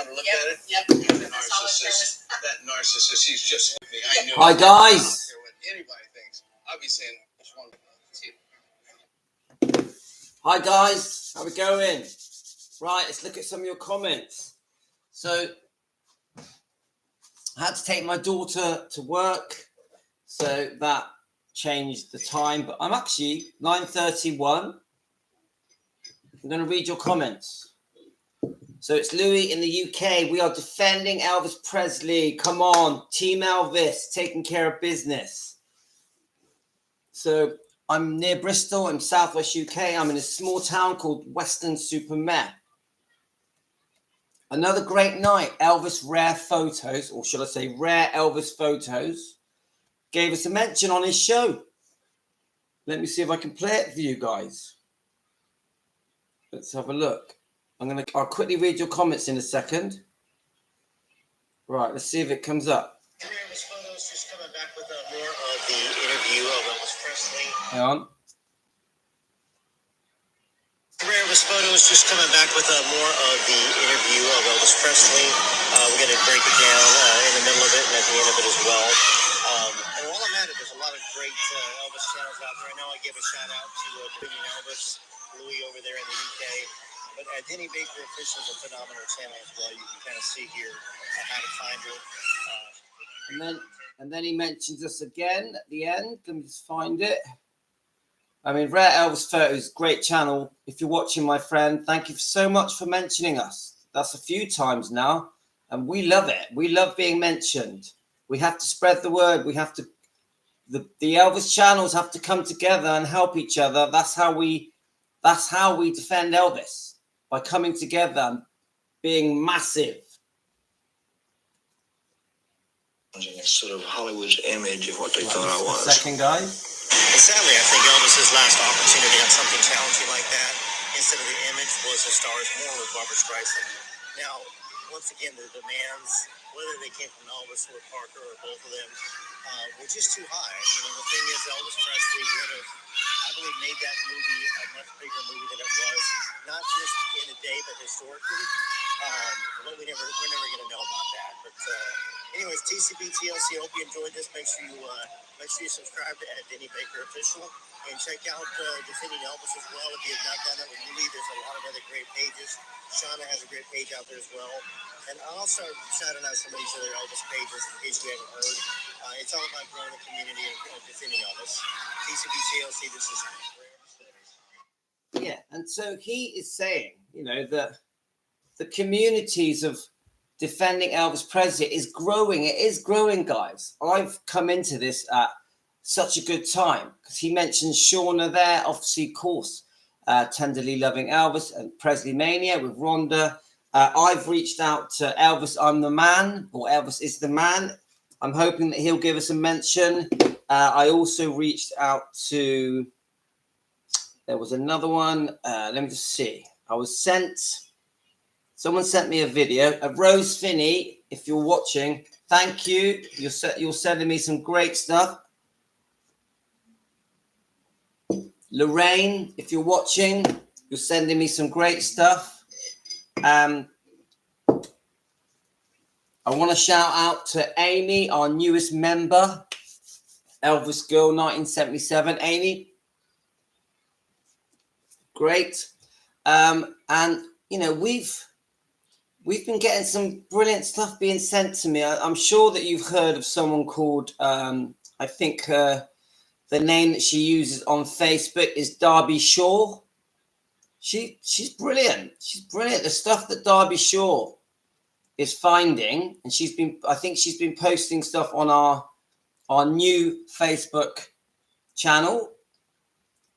want to look at it? Yep. That narcissist, he's just with me. I knew. Hi, guys. I don't care what anybody thinks. I'll be saying which one. Hi, guys. How we going? Right, let's look at some of your comments. So, I had to take my daughter to work, so that changed the time. But I'm actually 9:31. I'm going to read your comments. So it's Louis in the UK. We are defending Elvis Presley. Come on, Team Elvis, taking care of business. So I'm near Bristol. I'm southwest UK. I'm in a small town called Weston-super-Mare. Another great night. Elvis Rare Photos, or should I say Rare Elvis Photos, gave us a mention on his show. Let me see if I can play it for you guys. Let's have a look. I'll quickly read your comments in a second. Right, let's see if it comes up. Elvis Photos just coming back with more of the interview of Elvis Presley. Hang on. Elvis Photos just coming back with more of the interview of Elvis Presley. We're going to break it down in the middle of it and at the end of it as well. And while I'm at it, there's a lot of great Elvis channels out there. I know I give a shout out to Dominion Elvis, Louis over there in the UK. But Denny Baker Official is a phenomenal channel as well. You can kind of see here how to find it. And then he mentions us again at the end. Let me just find it. I mean, Rare Elvis Photos, great channel. If you're watching, my friend, thank you so much for mentioning us. That's a few times now, and we love it. We love being mentioned. We have to spread the word. We have to. The Elvis channels have to come together and help each other. That's how we defend Elvis, by coming together and being massive. Sort of Hollywood's image of what they thought I was. Second, guys. And sadly, I think Elvis's last opportunity on something challenging like that, instead of the image, was to star more with Barbra Streisand. Now, once again, the demands, whether they came from Elvis or Parker or both of them, were just too high. You know, the thing is, Elvis Presley would have, I believe, made that movie a much bigger movie than it was, not just in a day, but historically. But we're never going to know about that. But anyways, TCB TLC, hope you enjoyed this. Make sure you subscribe to Denny Baker Official and check out Defending Elvis as well. If you have not done that with Louis, there's a lot of other great pages. Shauna has a great page out there as well. And I'll start shouting out some of these other Elvis pages in case you haven't heard. It's all about growing the community and defending Elvis. TCB TLC, this is Yeah, and so he is saying, you know, that the communities of defending Elvis Presley is growing. It is growing, guys. I've come into this at such a good time because he mentioned Shauna there, obviously, of course, Tenderly Loving Elvis and Presley Mania with Rhonda. I've reached out to Elvis, I'm the Man, or Elvis is the Man. I'm hoping that he'll give us a mention. I also reached out to, there was another one. Let me just see. Someone sent me a video of Rose Finney. If you're watching, thank you. You're sending me some great stuff. Lorraine, if you're watching, you're sending me some great stuff. I want to shout out to Amy, our newest member, Elvis Girl 1977. Amy, great. And you know, we've been getting some brilliant stuff being sent to me. I'm sure that you've heard of someone called, I think the name that she uses on Facebook is Darby Shaw. She's brilliant. She's brilliant. The stuff that Darby Shaw is finding, and I think she's been posting stuff on our new Facebook channel,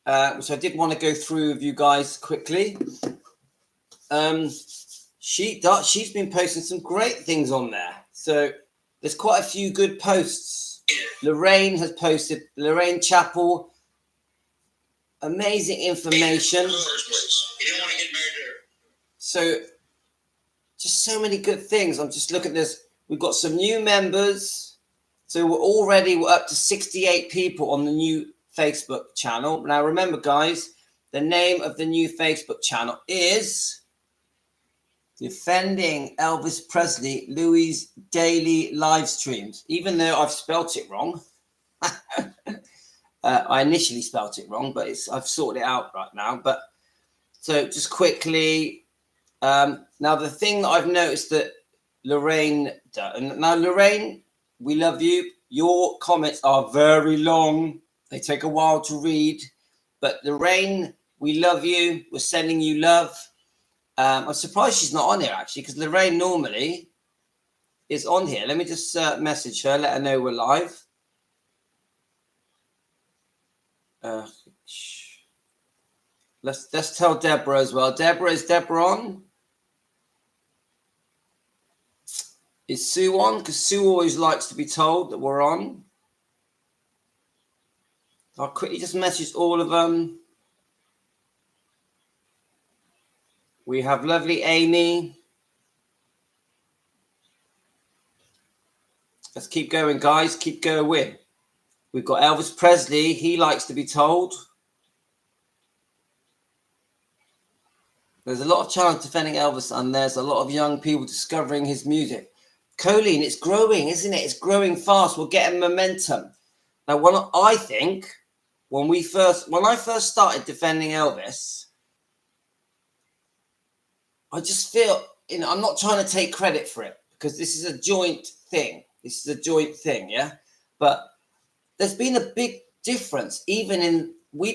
which I did want to go through with you guys quickly. She's been posting some great things on there. So there's quite a few good posts. Lorraine has posted, Lorraine Chappell, amazing information. So just so many good things. I'm just looking at this. We've got some new members. So we're up to 68 people on the new Facebook channel. Now remember, guys, the name of the new Facebook channel is Defending Elvis Presley, Louis' daily live streams. Even though I've spelt it wrong. I initially spelt it wrong, but I've sorted it out right now. But so just quickly, now the thing that I've noticed that Lorraine does, and now Lorraine, we love you. Your comments are very long. They take a while to read. But Lorraine, we love you. We're sending you love. I'm surprised she's not on here, actually, because Lorraine normally is on here. Let me just message her, let her know we're live. Let's tell Deborah as well. Deborah, is Deborah on? Is Sue on? Because Sue always likes to be told that we're on. I'll quickly just message all of them. We have lovely Amy. Let's keep going, guys. Keep going. We've got Elvis Presley. He likes to be told. There's a lot of challenge defending Elvis, and there's a lot of young people discovering his music. Colleen, it's growing, isn't it? It's growing fast. We're getting momentum. Now, I think when I first started defending Elvis, I just feel, I'm not trying to take credit for it because this is a joint thing. Yeah. But there's been a big difference. We've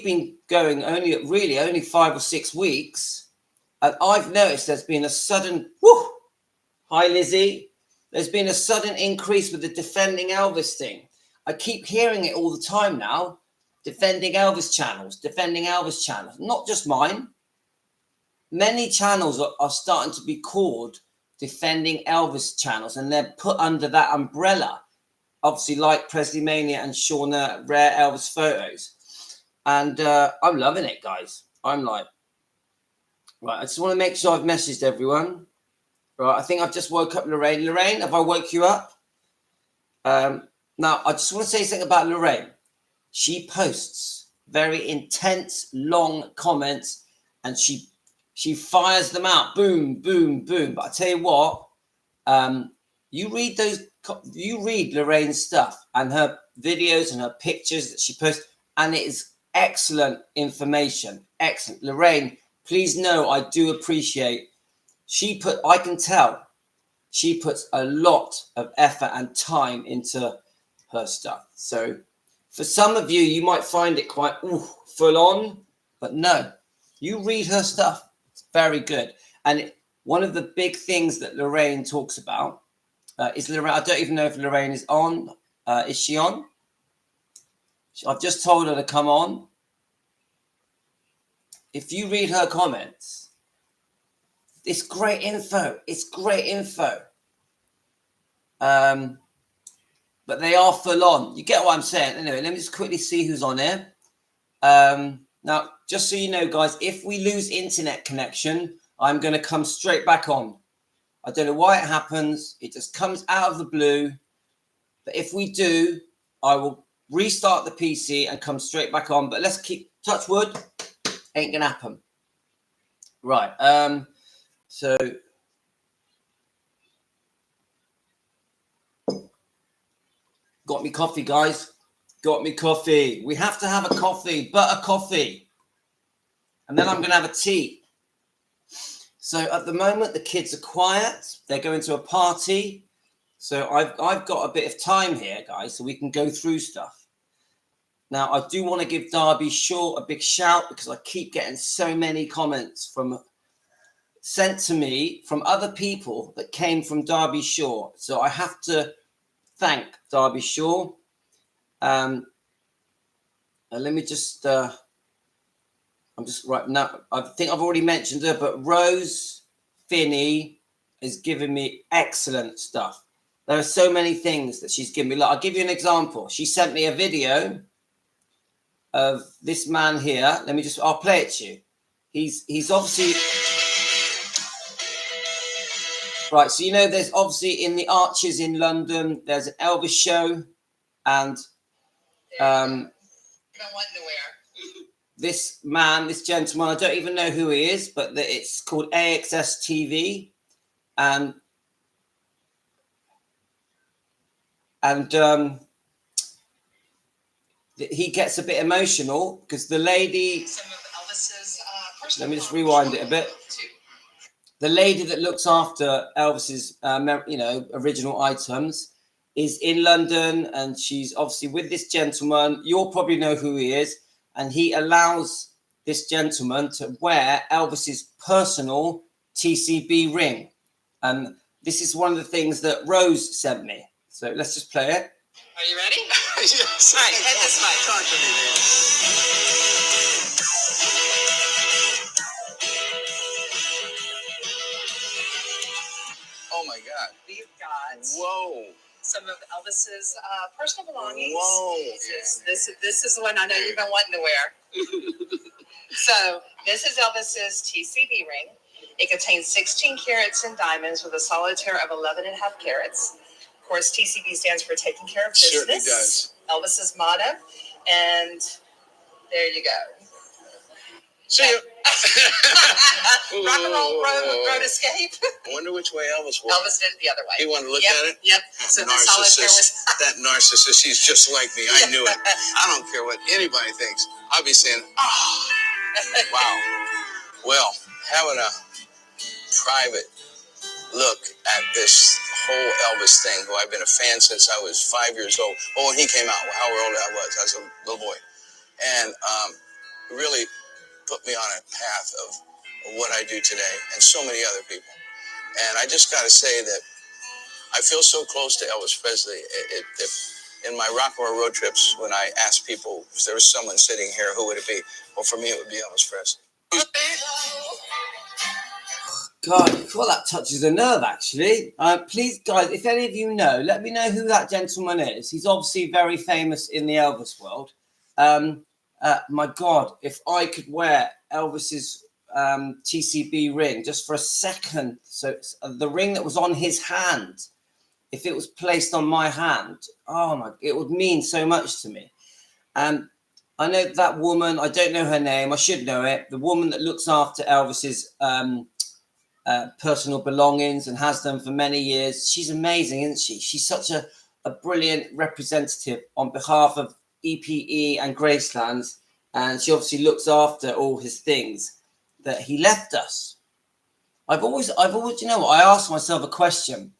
been going only 5 or 6 weeks. And I've noticed there's been a sudden, hi Lizzie. There's been a sudden increase with the defending Elvis thing. I keep hearing it all the time now. Defending Elvis channels. Not just mine. Many channels are starting to be called defending Elvis channels, and they're put under that umbrella. Obviously, like Presley Mania and Shauna Rare Elvis Photos. And I'm loving it, guys. I'm like, right, I just want to make sure I've messaged everyone. Right, I think I've just woke up Lorraine. Lorraine, have I woke you up? Now, I just want to say something about Lorraine. She posts very intense, long comments, and she fires them out. Boom, boom, boom. But I tell you what, you read Lorraine's stuff and her videos and her pictures that she posts, and it is excellent information. Excellent. Lorraine, please know I do appreciate. I can tell she puts a lot of effort and time into her stuff. So for some of you, you might find it quite full on, but no, you read her stuff. It's very good. And one of the big things that Lorraine talks about is Lorraine. I don't even know if Lorraine is on. Is she on? I've just told her to come on. If you read her comments, it's great info. But they are full on. You get what I'm saying? Anyway, let me just quickly see who's on here. Now, just so you know, guys, if we lose internet connection, I'm going to come straight back on. I don't know why it happens. It just comes out of the blue. But if we do, I will restart the PC and come straight back on. But let's keep touch wood. Ain't going to happen. Right. So got me coffee, guys. Got me coffee. We have to have a coffee, butter coffee. And then I'm going to have a tea. So at the moment, the kids are quiet. They're going to a party. So I've got a bit of time here, guys, so we can go through stuff. Now, I do want to give Derby Shaw a big shout because I keep getting so many comments sent to me from other people that came from Derby Shaw. So I have to thank Derby Shaw. Let me just, I'm just right now. I think I've already mentioned her, but Rose Finney is giving me excellent stuff. There are so many things that she's given me. Look, I'll give you an example. She sent me a video of this man here. I'll play it to you. He's obviously right. So, there's obviously in the Arches in London, there's an Elvis show. And this gentleman, I don't even know who he is, but it's called AXS TV. and he gets a bit emotional because the lady. Let me just rewind it a bit. The lady that looks after Elvis's, original items is in London, and she's obviously with this gentleman. You'll probably know who he is, and he allows this gentleman to wear Elvis's personal TCB ring. And this is one of the things that Rose sent me. So let's just play it. Are you ready? Yes. All right, head this way. Talk to me, Oh my God. We've got Whoa. some of Elvis's personal belongings. Whoa. This is the one I know you've been wanting to wear. So this is Elvis's TCB ring. It contains 16 carats in diamonds with a solitaire of 11 and a half carats. Of course, TCB stands for taking care of business. Certainly does. Elvis's motto. And there you go. See you. Rock and roll road escape. I wonder which way Elvis was. Elvis did it the other way. He wanted to look Yep, at it? Yep. That So the solitaire was. That narcissist, he's just like me. I knew it. I don't care what anybody thinks. I'll be saying, oh, wow. Well, having a private look at this whole Elvis thing, who I've been a fan since I was 5 years old. Well, when he came out, how old I was a little boy. And really put me on a path of what I do today, and so many other people. And I just got to say that I feel so close to Elvis Presley. In my rock and roll road trips, when I ask people if there was someone sitting here, who would it be? Well, for me, it would be Elvis Presley. God, well, that touches a nerve, actually. Please, guys, if any of you know, let me know who that gentleman is. He's obviously very famous in the Elvis world. My God, if I could wear Elvis's TCB ring just for a second, so the ring that was on his hand, if it was placed on my hand, oh my, it would mean so much to me. I know that woman, I don't know her name, I should know it, the woman that looks after Elvis's personal belongings and has done for many years. She's amazing, isn't she? She's such a brilliant representative on behalf of EPE and Gracelands, and she obviously looks after all his things that he left us. I've always, you know what, I asked myself a question.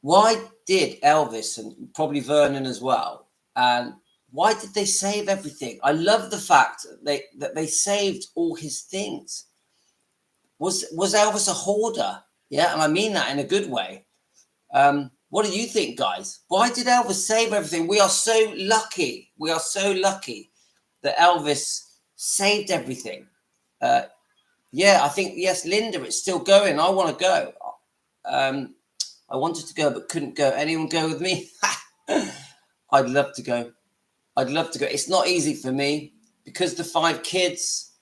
Why did Elvis, and probably Vernon as well, and why did they save everything? I love the fact that they saved all his things. Was Elvis a hoarder? Yeah, and I mean that in a good way. What do you think, guys? Why did Elvis save everything? We are so lucky. We are so lucky that Elvis saved everything. Yeah, I think, yes, Linda, it's still going. I want to go. I wanted to go, but couldn't go. Anyone go with me? I'd love to go. I'd love to go. It's not easy for me because the 5 kids,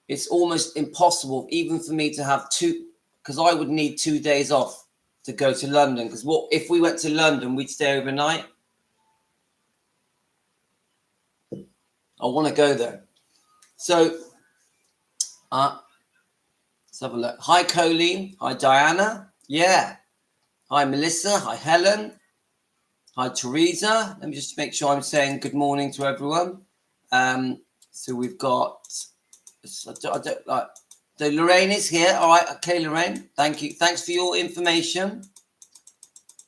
it's almost impossible even for me to have 2, because I would need 2 days off to go to London. Because what if we went to London, we'd stay overnight. I want to go there. So, let's have a look. Hi, Colleen. Hi, Diana. Yeah. Hi, Melissa. Hi, Helen. Hi, Teresa. Let me just make sure I'm saying good morning to everyone. So we've got, Lorraine is here. All right. Okay, Lorraine. Thank you. Thanks for your information.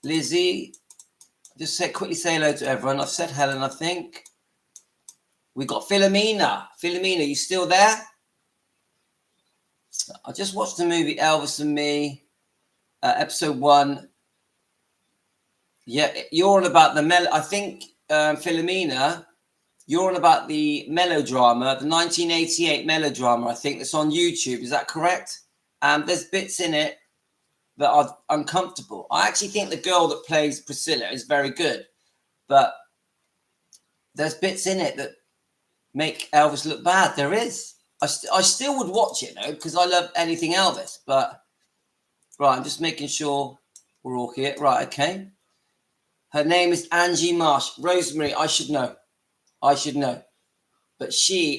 Lizzie, just quickly say hello to everyone. I've said Helen, I think. We got Philomena. Philomena, you still there? I just watched the movie Elvis and Me, episode 1. Yeah, you're on about the I think, Philomena, you're on about the melodrama, the 1988 melodrama, I think, that's on YouTube. Is that correct? There's bits in it that are uncomfortable. I actually think the girl that plays Priscilla is very good, but there's bits in it that make Elvis look bad. There is. I still would watch it, though, because I love anything Elvis. But, right, I'm just making sure we're all here. Right, okay. Her name is Angie Marsh. Rosemary, I should know. I should know. But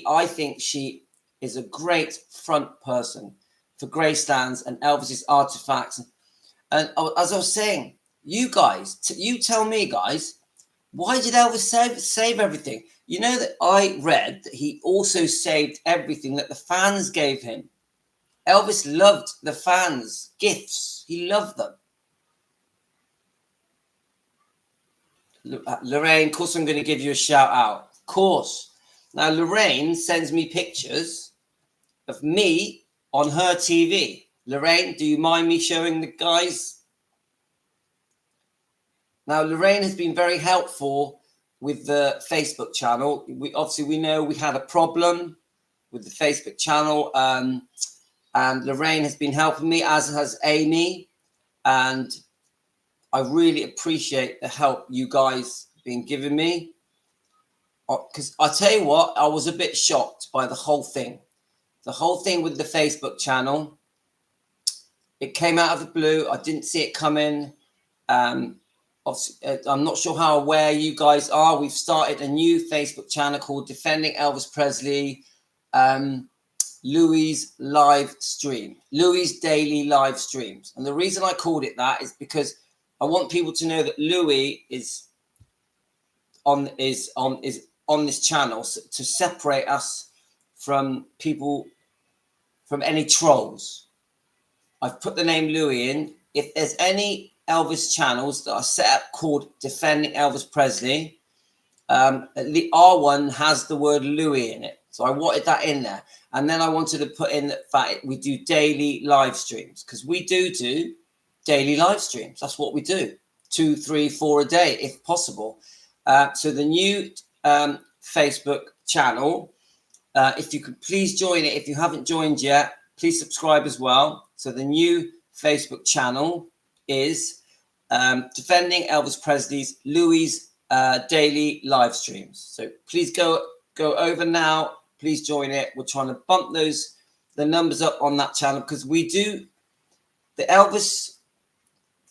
I think she is a great front person. for Greystands and Elvis's artifacts. And as I was saying, you guys, you tell me, guys, why did Elvis save everything? You know that I read that he also saved everything that the fans gave him. Elvis loved the fans' gifts. He loved them. Lorraine, of course I'm going to give you a shout out. Of course. Now, Lorraine sends me pictures of me on her TV. Lorraine, do you mind me showing the guys? Now, Lorraine has been very helpful with the Facebook channel. We know we had a problem with the Facebook channel, and Lorraine has been helping me, as has Amy, and I really appreciate the help you guys have been giving me. Because I tell you what, I was a bit shocked by the whole thing. The whole thing with the Facebook channel. It came out of the blue. I didn't see it coming. Obviously, I'm not sure how aware you guys are. We've started a new Facebook channel called Defending Elvis Presley, Louis live stream, Louis daily live streams. And the reason I called it that is because I want people to know that Louis is on this channel to separate us from people, from any trolls. I've put the name Louis in. If there's any Elvis channels that are set up called Defending Elvis Presley, the R1 has the word Louis in it. So I wanted that in there. And then I wanted to put in the fact we do daily live streams, because we do daily live streams. That's what we do. 2, 3, 4 a day, if possible. So the new Facebook channel, if you could please join it. If you haven't joined yet, please subscribe as well. So the new Facebook channel is Defending Elvis Presley's Louis daily live streams. So please go over now. Please join it. We're trying to bump the numbers up on that channel, because we do the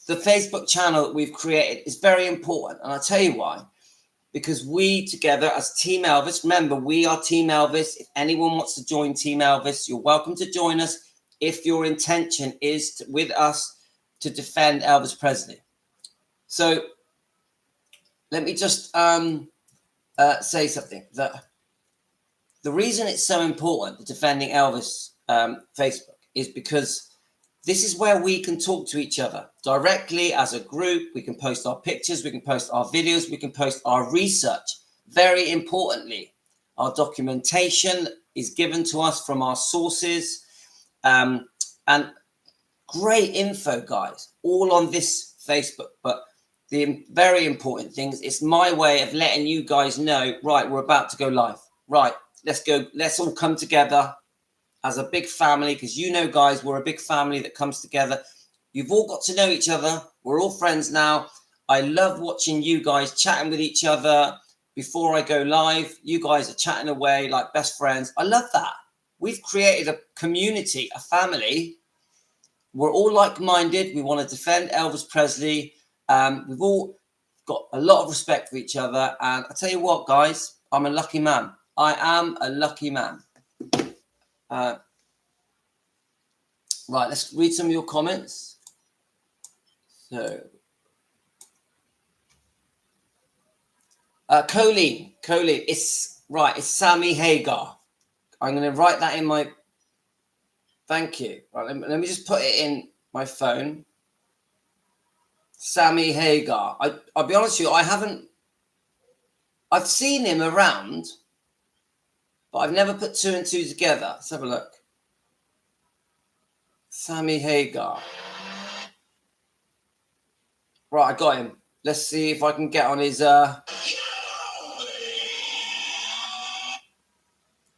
Facebook channel that we've created is very important. And I'll tell you why. Because we together as Team Elvis, remember, we are Team Elvis. If anyone wants to join Team Elvis, you're welcome to join us if your intention is with us to defend Elvis Presley. So let me just say something. That the reason it's so important, the Defending Elvis Facebook, is because this is where we can talk to each other directly as a group. We can post our pictures, we can post our videos, we can post our research. Very importantly, our documentation is given to us from our sources. And great info, guys, all on this Facebook. But the very important thing is it's my way of letting you guys know, right, we're about to go live. Right, let's go. Let's all come together as a big family, because you know, guys, we're a big family that comes together. You've all got to know each other. We're all friends now. I love watching you guys chatting with each other before I go live. You guys are chatting away like best friends. I love that. We've created a community, a family. We're all like-minded. We want to defend Elvis Presley. We've all got a lot of respect for each other. And I tell you what, guys, I'm a lucky man. I am a lucky man. Right, let's read some of your comments. So, Colleen, it's right. It's Sammy Hagar. I'm going to write that in my. Thank you. Right, let me just put it in my phone. Sammy Hagar. I'll be honest with you. I've seen him around, but I've never put 2 and 2 together. Let's have a look. Sammy Hagar. Right, I got him. Let's see if I can get on his. Right,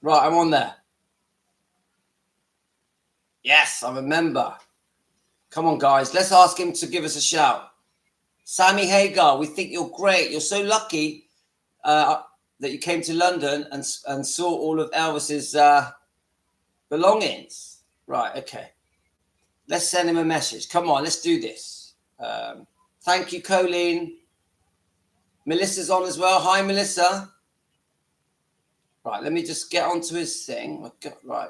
I'm on there. Yes, I'm a member. Come on, guys. Let's ask him to give us a shout. Sammy Hagar, we think you're great. You're so lucky that you came to London and saw all of Elvis's belongings. Right, okay. Let's send him a message. Come on, let's do this. Thank you, Colleen. Melissa's on as well. Hi, Melissa. Right, let me just get onto his thing. Right.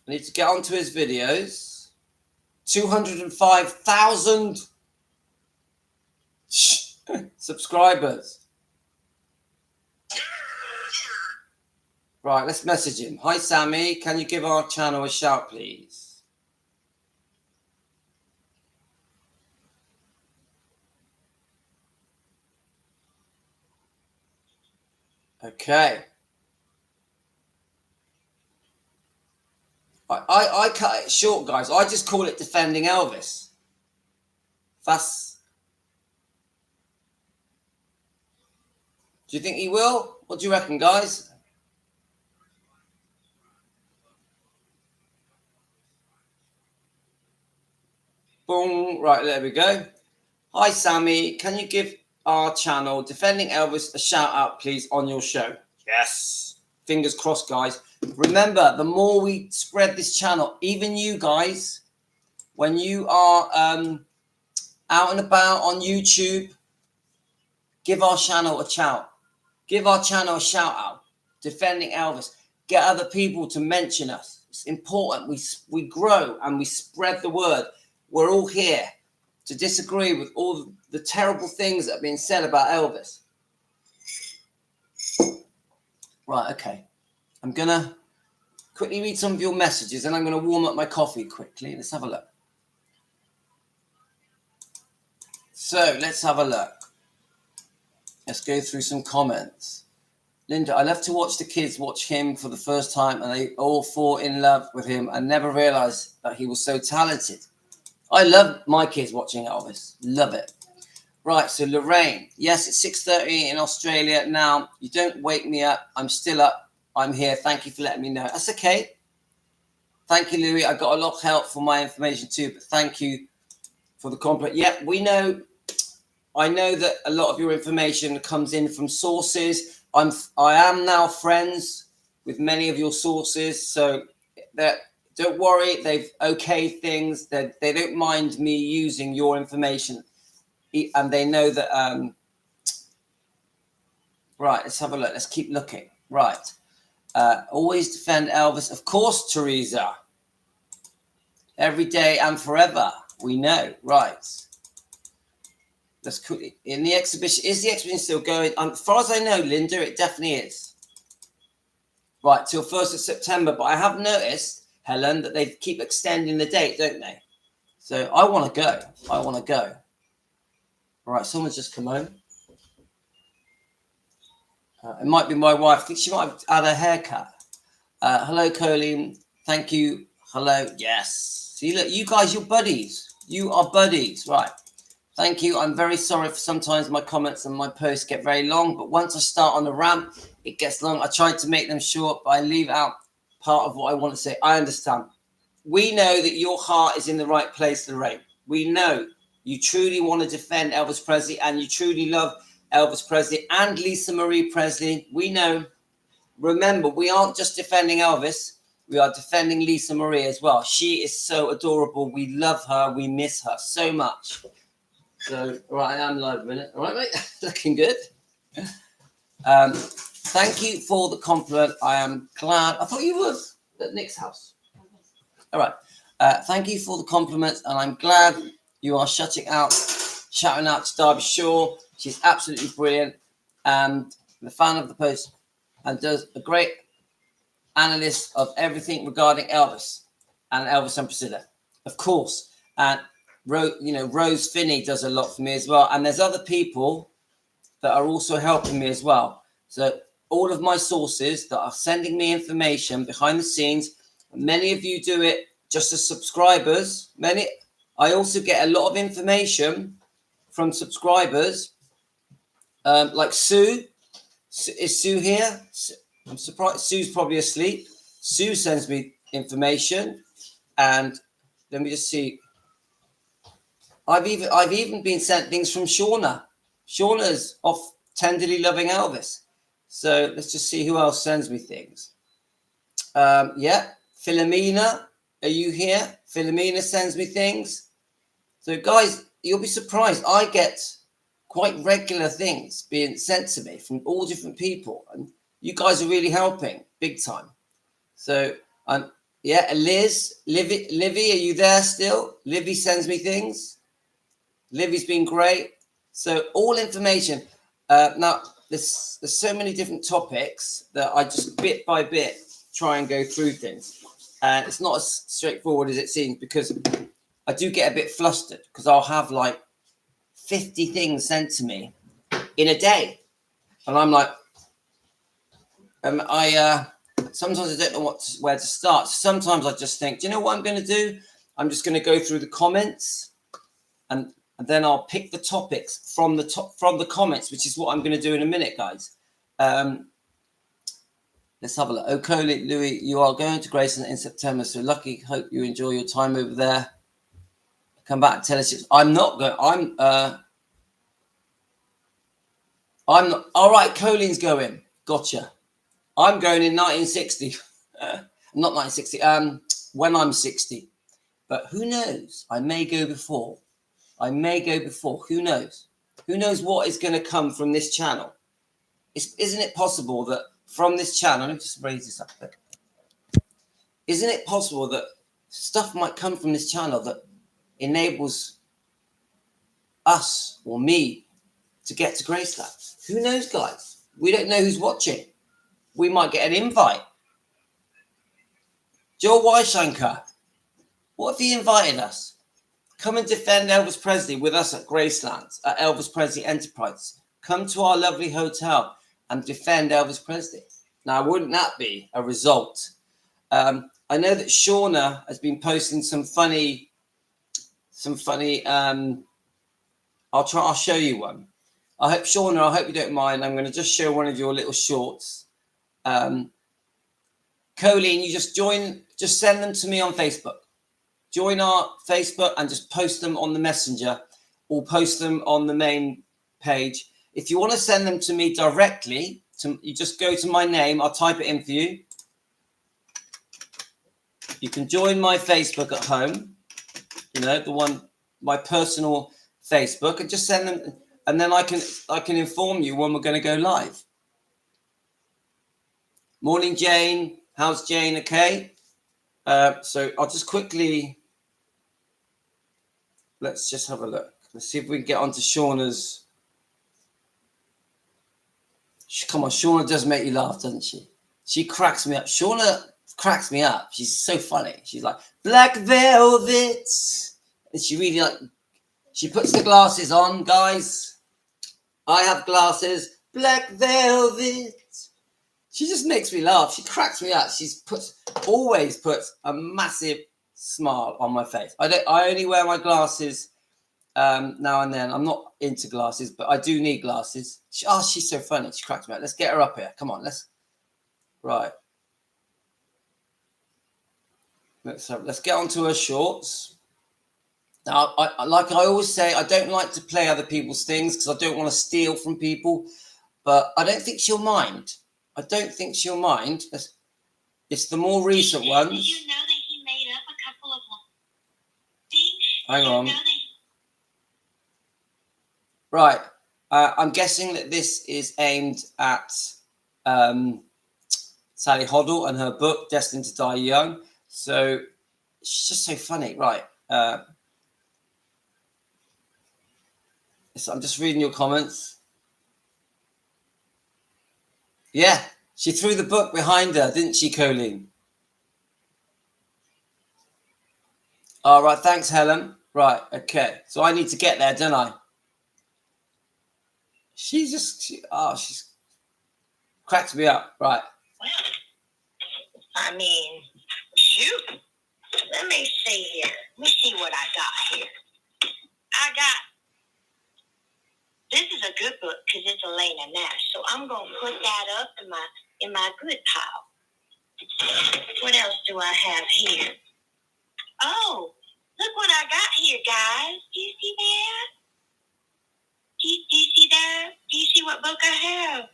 I need to get onto his videos. 205,000 subscribers. Right, let's message him. Hi, Sammy. Can you give our channel a shout, please? Okay. I cut it short, guys. I just call it defending Elvis. That's. Do you think he will? What do you reckon, guys? Boom. Right, there we go. Hi, Sammy. Can you give our channel, Defending Elvis, a shout out, please, on your show? Yes. Fingers crossed, guys. Remember, the more we spread this channel, even you guys, when you are out and about on YouTube, give our channel a shout. Give our channel a shout out. Defending Elvis. Get other people to mention us. It's important. We grow and we spread the word. We're all here to disagree with all the terrible things that have been said about Elvis. Right, okay. I'm going to quickly read some of your messages and I'm going to warm up my coffee quickly. Let's have a look. So, let's have a look. Let's go through some comments. Linda, I love to watch the kids watch him for the first time and they all fall in love with him and never realized that he was so talented. I love my kids watching Elvis. Love it. Right, so Lorraine. Yes, it's 6:30 in Australia now. You don't wake me up. I'm still up. I'm here. Thank you for letting me know. That's okay. Thank you, Louis. I got a lot of help for my information too, but thank you for the compliment. Yeah, we know. I know that a lot of your information comes in from sources. I am now friends with many of your sources, so that don't worry. They've okayed things. They don't mind me using your information, and they know that. Right, let's have a look. Let's keep looking. Right, always defend Elvis, of course, Teresa. Every day and forever. We know. Right. That's cool. In the exhibition, is the exhibition still going? As far as I know, Linda, it definitely is. Right, till 1st of September. But I have noticed, Helen, that they keep extending the date, don't they? So I want to go. I want to go. All right, someone's just come home. It might be my wife. I think she might have had a haircut. Hello, Colleen. Thank you. Hello. Yes. See, look, you guys, you're buddies. You are buddies. Right. Thank you. I'm very sorry for sometimes my comments and my posts get very long, but once I start on the rant, it gets long. I try to make them short, but I leave out part of what I want to say. I understand. We know that your heart is in the right place, Lorraine. We know you truly want to defend Elvis Presley and you truly love Elvis Presley and Lisa Marie Presley. We know. Remember, we aren't just defending Elvis. We are defending Lisa Marie as well. She is so adorable. We love her. We miss her so much. So, right, I am live a minute. All right, mate. Looking good. Thank you for the compliment. I am glad. I thought you was at Nick's house. All right. Thank you for the compliments, and I'm glad you are shouting out to Darby Shaw. She's absolutely brilliant and the fan of the post and does a great analyst of everything regarding Elvis and Priscilla. Of course. And Rose Finney does a lot for me as well. And there's other people that are also helping me as well. So all of my sources that are sending me information behind the scenes, many of you do it just as subscribers. I also get a lot of information from subscribers. Like Sue. Is Sue here? I'm surprised. Sue's probably asleep. Sue sends me information. And let me just see. I've even been sent things from Shauna. Shauna's off tenderly loving Elvis. So let's just see who else sends me things. Yeah, Philomena, are you here? Philomena sends me things. So guys, you'll be surprised. I get quite regular things being sent to me from all different people, and you guys are really helping big time. So Yeah, Livy, are you there still? Livy sends me things. Livy's been great. So all information. Now, there's so many different topics that I just bit by bit try and go through things. And it's not as straightforward as it seems, because I do get a bit flustered, because I'll have like 50 things sent to me in a day. And I'm like, sometimes I don't know where to start. Sometimes I just think, do you know what I'm going to do? I'm just going to go through the comments, and then I'll pick the topics from the comments, which is what I'm going to do in a minute, guys. Let's have a look. Oh, Louis, you are going to Graceland in September, so lucky. Hope you enjoy your time over there. Come back and tell us. I'm not going. I'm not. All right, Colin's going. Gotcha. I'm going in 1960. Not 1960. When I'm 60. But who knows? I may go before. Who knows? Who knows what is going to come from this channel? Isn't it possible that from this channel, let me just raise this up a bit. Isn't it possible that stuff might come from this channel that enables us or me to get to Graceland? Who knows, guys? We don't know who's watching. We might get an invite. Joe Weishankar, what if he invited us? Come and defend Elvis Presley with us at Graceland, at Elvis Presley Enterprise. Come to our lovely hotel and defend Elvis Presley. Now, wouldn't that be a result? I know that Shauna has been posting some funny. I'll show you one. I hope, Shauna, I hope you don't mind. I'm going to just show one of your little shorts. Colleen, you just send them to me on Facebook. Join our Facebook and just post them on the messenger, or post them on the main page. If you want to send them to me directly, you just go to my name. I'll type it in for you. You can join my Facebook at home, the one, my personal Facebook, and just send them, and then I can inform you when we're going to go live. Morning, Jane. How's Jane? Okay. So I'll just quickly. Let's just have a look. Let's see if we can get onto Shauna's. Come on, Shauna does make you laugh, doesn't she? She cracks me up. Shauna cracks me up. She's so funny. She's like, Black Velvet. And she really she puts the glasses on, guys. I have glasses. Black Velvet. She just makes me laugh. She cracks me up. Always puts a massive smile on my face. I only wear my glasses now and then. I'm not into glasses, but I do need glasses. She's so funny. She cracks me up. Let's get her up here. Come on, right. Let's get onto her shorts. Now, like I always say, I don't like to play other people's things because I don't want to steal from people, but I don't think she'll mind. It's the more recent ones. Did you know that he made up a couple of... Hang on. Right. I'm guessing that this is aimed at Sally Hoddle and her book, Destined to Die Young. So she's just so funny. Right. So I'm just reading your comments. Yeah. She threw the book behind her, didn't she, Colleen? All right. Thanks, Helen. Right. Okay. So I need to get there, don't I? She cracks me up. Right. Well, I mean, shoot. Let me see here. Let me see what I got here. This is a good book because it's Elena Nash. So I'm going to put that up in my good pile. What else do I have here? Oh, look what I got here, guys. Do you see that? Do you see that? Do you see what book I have?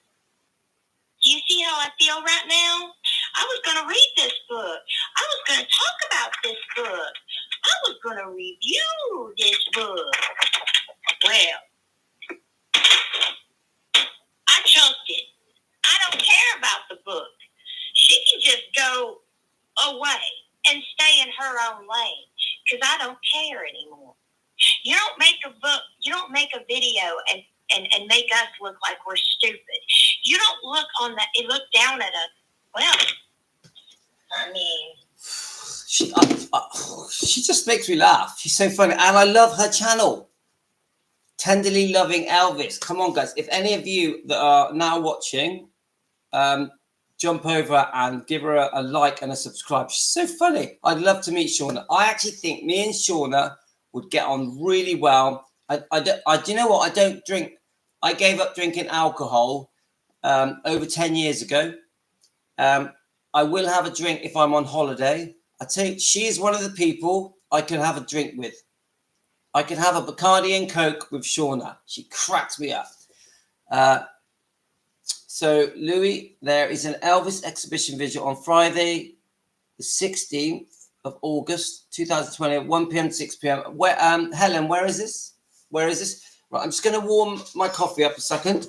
Do you see how I feel right now? I was going to read this book. I was going to talk about this book. I was going to review this book. Well, I chunked it. I don't care about the book. She can just go away. her own lane, because I don't care anymore. You don't make a book, you don't make a video and make us look like we're stupid. You don't look down at us. Well, I mean, she just makes me laugh. She's so funny, and I love her channel. Tenderly Loving Elvis. Come on, guys. If any of you that are now watching, jump over and give her a like and a subscribe. She's so funny. I'd love to meet Shauna. I actually think me and Shauna would get on really well. Do you know what? I don't drink. I gave up drinking alcohol over 10 years ago. I will have a drink if I'm on holiday. I tell you, she is one of the people I could have a drink with. I could have a Bacardi and Coke with Shauna. She cracks me up. So, Louis, there is an Elvis exhibition visual on Friday, the 16th of August, 2020, at 1 p.m. to 6 p.m. Where, Helen, where is this? Where is this? Right, I'm just going to warm my coffee up a second.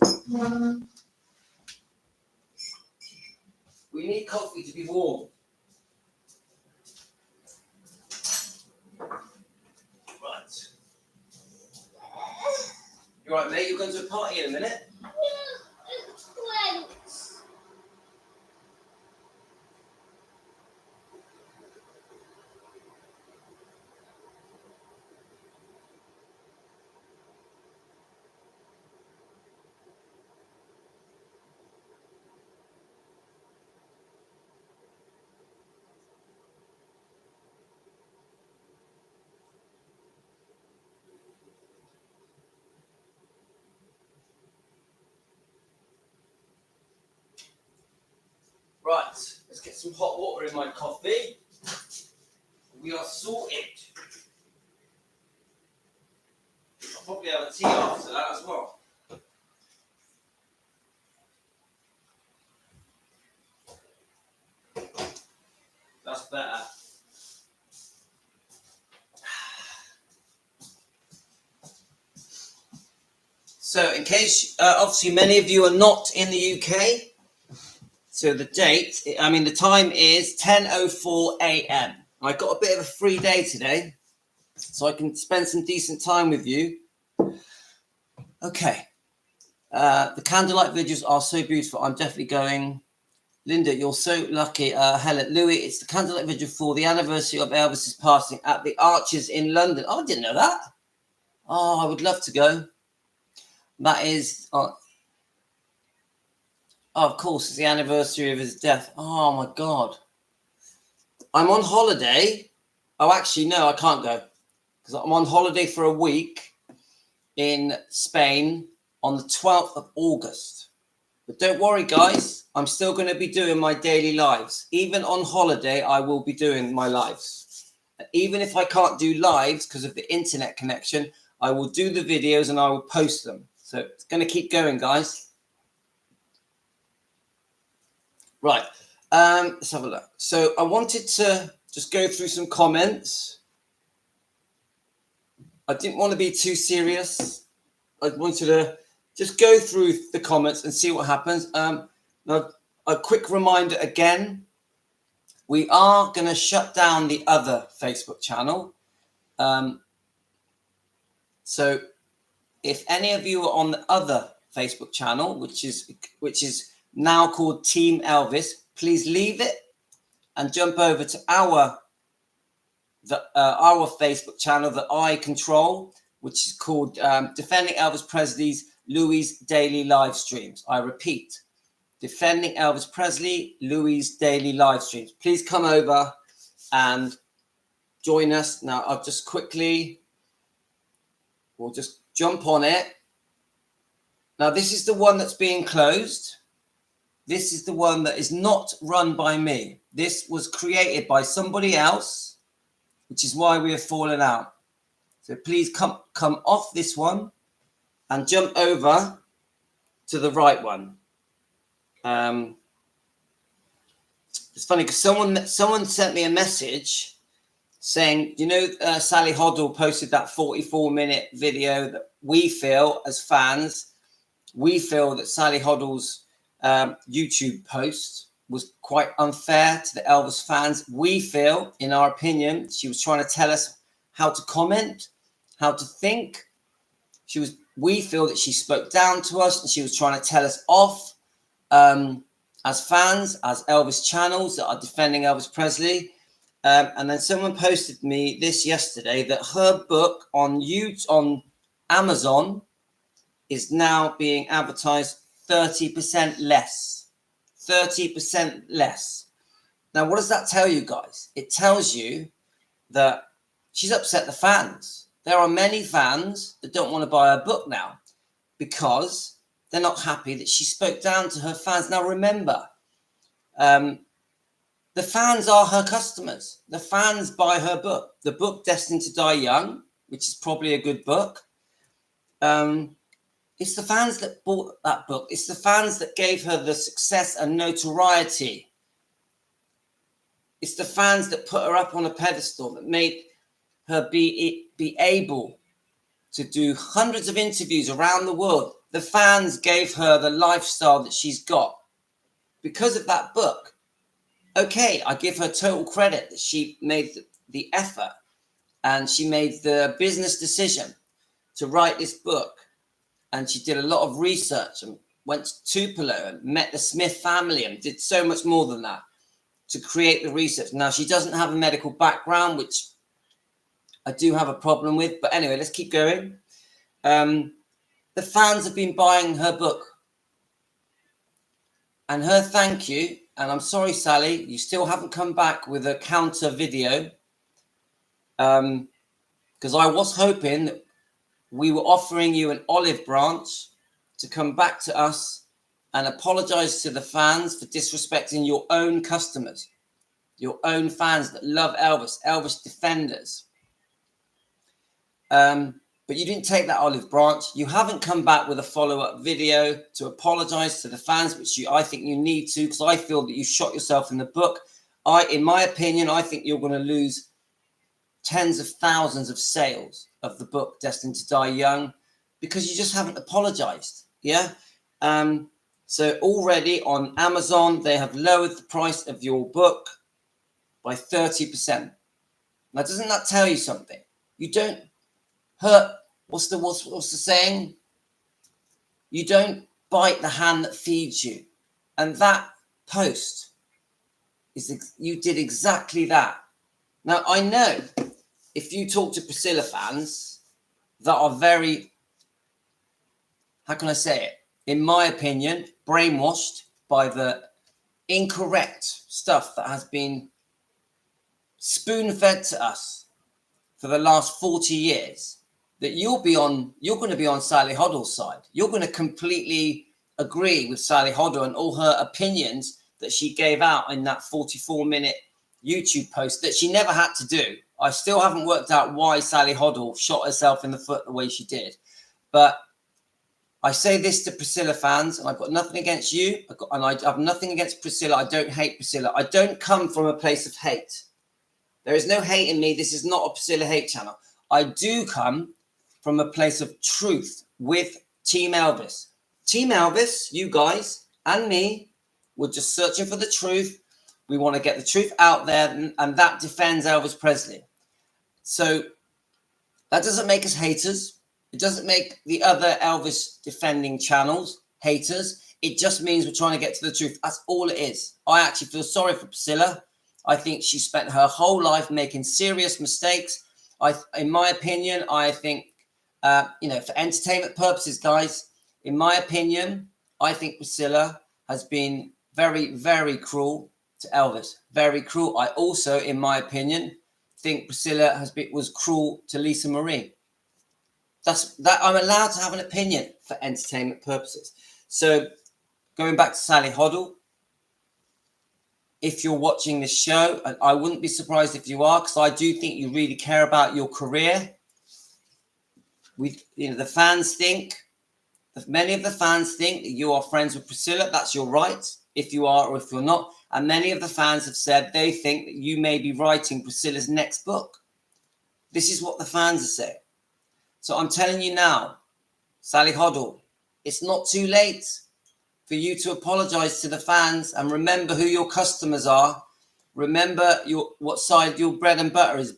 We need coffee to be warm. Right. You right, mate? You're going to a party in a minute? Right, let's get some hot water in my coffee. We are sorted. I'll probably have a tea after that as well. That's better. So, in case, obviously, many of you are not in the UK. So the the time is 10:04 a.m. I got a bit of a free day today, so I can spend some decent time with you. Okay. The candlelight vigils are so beautiful. I'm definitely going. Linda, you're so lucky. Helen, Louis, it's the candlelight vigil for the anniversary of Elvis's passing at the Arches in London. Oh, I didn't know that. Oh, I would love to go. That is... Oh, of course, it's the anniversary of his death. Oh, my God. I'm on holiday. Oh, actually, no, I can't go. Because I'm on holiday for a week in Spain on the 12th of August. But don't worry, guys. I'm still going to be doing my daily lives. Even on holiday, I will be doing my lives. And even if I can't do lives because of the internet connection, I will do the videos and I will post them. So it's going to keep going, guys. Right, let's have a look. So I wanted to just go through some comments. I didn't want to be too serious. I wanted to just go through the comments and see what happens. Now, a quick reminder again, we are going to shut down the other Facebook channel. So if any of you are on the other Facebook channel, which is now called Team Elvis, please leave it and jump over to our Facebook channel that I control, which is called Defending Elvis Presley's Louis Daily Live Streams. I repeat, Defending Elvis Presley, Louis Daily Live Streams. Please come over and join us. Now, I'll just quickly, we'll just jump on it. Now, this is the one that's being closed. This is the one that is not run by me. This was created by somebody else, which is why we have fallen out. So please come off this one and jump over to the right one. It's funny because someone sent me a message saying, Sally Hoddle posted that 44-minute video that we feel as fans, we feel that Sally Hoddle's YouTube post was quite unfair to the Elvis fans. We feel, in our opinion, she was trying to tell us how to comment, how to think. We feel that she spoke down to us and she was trying to tell us off as fans, as Elvis channels that are defending Elvis Presley. And then someone posted me this yesterday that her book on Amazon is now being advertised 30% less. 30% less. Now, what does that tell you guys? It tells you that she's upset the fans. There are many fans that don't want to buy her book now because they're not happy that she spoke down to her fans. Now, remember, the fans are her customers. The fans buy her book. The book Destined to Die Young, which is probably a good book. It's the fans that bought that book. It's the fans that gave her the success and notoriety. It's the fans that put her up on a pedestal, that made her be able to do hundreds of interviews around the world. The fans gave her the lifestyle that she's got because of that book. Okay, I give her total credit that she made the effort and she made the business decision to write this book. And she did a lot of research and went to Tupelo and met the Smith family and did so much more than that to create the research. Now, she doesn't have a medical background, which I do have a problem with. But anyway, let's keep going. The fans have been buying her book. And her thank you, and I'm sorry, Sally, you still haven't come back with a counter video. Because I was hoping that we were offering you an olive branch to come back to us and apologize to the fans for disrespecting your own customers, your own fans that love Elvis, Elvis defenders. But you didn't take that olive branch. You haven't come back with a follow-up video to apologize to the fans, which I think you need to, because I feel that you shot yourself in the book. In my opinion, I think you're going to lose tens of thousands of sales of the book Destined to Die Young because you just haven't apologized. Yeah. So already on Amazon, they have lowered the price of your book by 30%. Now, doesn't that tell you something? You don't hurt. What's the saying? You don't bite the hand that feeds you. And that post you did exactly that. Now, I know if you talk to Priscilla fans that are very, how can I say it? In my opinion, brainwashed by the incorrect stuff that has been spoon-fed to us for the last 40 years, that you're going to be on Sally Hoddle's side. You're going to completely agree with Sally Hoddle and all her opinions that she gave out in that 44-minute YouTube post that she never had to do. I still haven't worked out why Sally Hoddle shot herself in the foot the way she did. But I say this to Priscilla fans, and I've got nothing against you, and I have nothing against Priscilla. I don't hate Priscilla. I don't come from a place of hate. There is no hate in me. This is not a Priscilla hate channel. I do come from a place of truth with Team Elvis. Team Elvis, you guys and me, we're just searching for the truth. We want to get the truth out there, and that defends Elvis Presley. So that doesn't make us haters. It doesn't make the other Elvis defending channels haters. It just means we're trying to get to the truth. That's all it is. I actually feel sorry for Priscilla. I think she spent her whole life making serious mistakes. In my opinion, I think, for entertainment purposes, guys, in my opinion, I think Priscilla has been very, very cruel to Elvis. Very cruel. I also, in my opinion, think Priscilla was cruel to Lisa Marie. That I'm allowed to have an opinion for entertainment purposes. So going back to Sally Hoddle, if you're watching this show, and I wouldn't be surprised if you are, because I do think you really care about your career. The fans think, many of the fans think that you are friends with Priscilla. That's your right, if you are or if you're not. And many of the fans have said they think that you may be writing Priscilla's next book. This is what the fans are saying. So I'm telling you now, Sally Hoddle, it's not too late. for you to apologize to the fans and remember who your customers are. Remember what side your bread and butter is.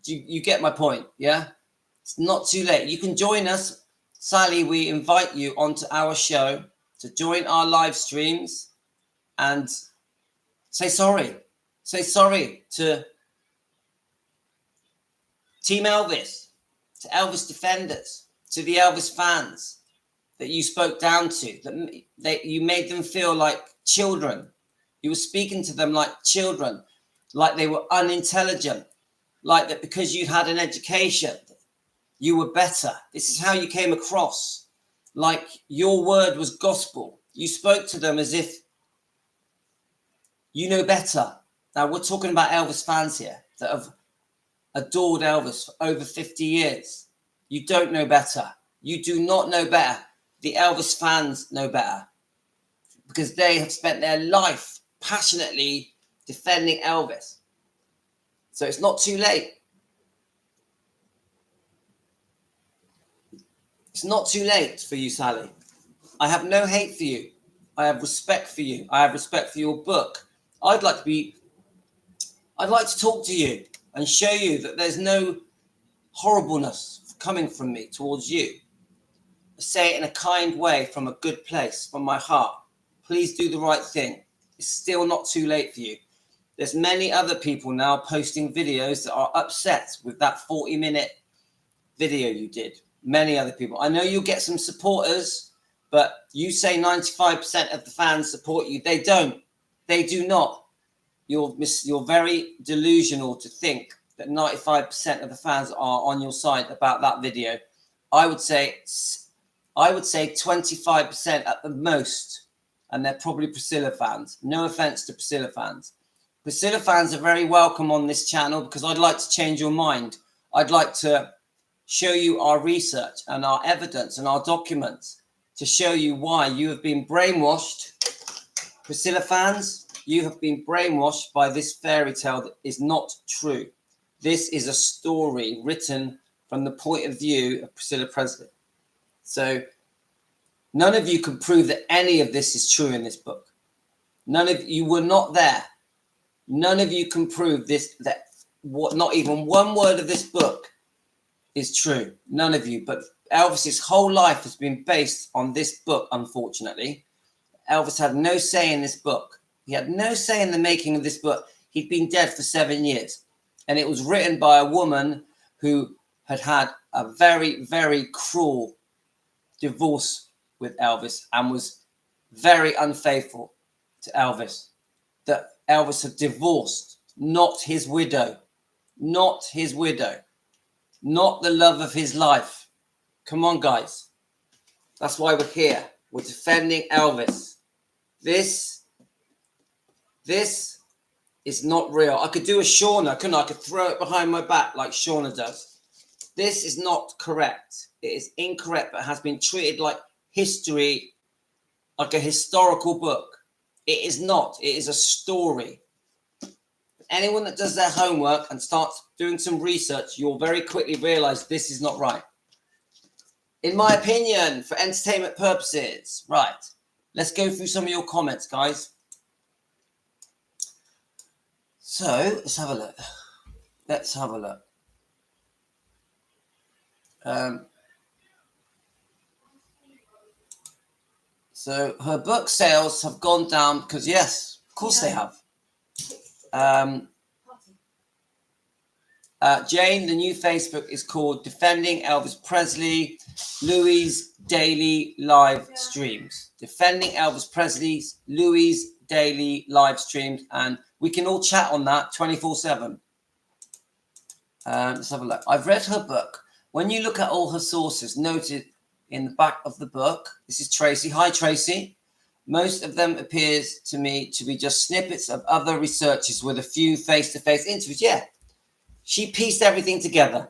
You get my point, yeah? It's not too late. You can join us. Sally, we invite you onto our show to join our live streams and say sorry. Say sorry to Team Elvis, to Elvis defenders, to the Elvis fans that you spoke down to, that you made them feel like children. You were speaking to them like children, like they were unintelligent, like that because you had an education, you were better. This is how you came across, like your word was gospel. You spoke to them as if you know better. Now, we're talking about Elvis fans here that have adored Elvis for over 50 years. You don't know better. You do not know better. The Elvis fans know better because they have spent their life passionately defending Elvis. So it's not too late. It's not too late for you, Sally. I have no hate for you. I have respect for you. I have respect for your book. I'd like to talk to you and show you that there's no horribleness coming from me towards you. I say it in a kind way, from a good place, from my heart. Please do the right thing. It's still not too late for you. There's many other people now posting videos that are upset with that 40-minute video you did. Many other people. I know you'll get some supporters, but you say 95% of the fans support you. They don't. They do not. You're very delusional to think that 95% of the fans are on your side about that video. I would say 25% at the most, and they're probably Priscilla fans. No offense to Priscilla fans. Priscilla fans are very welcome on this channel because I'd like to change your mind. I'd like to show you our research and our evidence and our documents to show you why you have been brainwashed. Priscilla fans, you have been brainwashed by this fairy tale that is not true. This is a story written from the point of view of Priscilla Presley. So none of you can prove that any of this is true in this book. None of you were not there. None of you can prove this, that what, not even one word of this book is true. None of you. But Elvis's whole life has been based on this book, unfortunately. Elvis had no say in this book. He had no say in the making of this book. He'd been dead for 7 years. And it was written by a woman who had a very, very cruel divorce with Elvis and was very unfaithful to Elvis. That Elvis had divorced, not his widow, not his widow, not the love of his life. Come on, guys. That's why we're here. We're defending Elvis. This is not real. I could do a Shauna, couldn't I? I could throw it behind my back like Shauna does. This is not correct. It is incorrect, but has been treated like history, like a historical book. It is not. It is a story. Anyone that does their homework and starts doing some research, you'll very quickly realize this is not right. In my opinion, for entertainment purposes. Right. Let's go through some of your comments, guys. So, let's have a look. Let's have a look. So her book sales have gone down because, yes, of course they have. Jane, the new Facebook is called Defending Elvis Presley, Louis Daily Live Streams. Defending Elvis Presley's Louis Daily Live Streams. And we can all chat on that 24/7. Let's have a look. I've read her book. When you look at all her sources noted in the back of the book, this is Tracy. Hi, Tracy. Most of them appears to me to be just snippets of other researchers with a few face-to-face interviews. Yeah, she pieced everything together.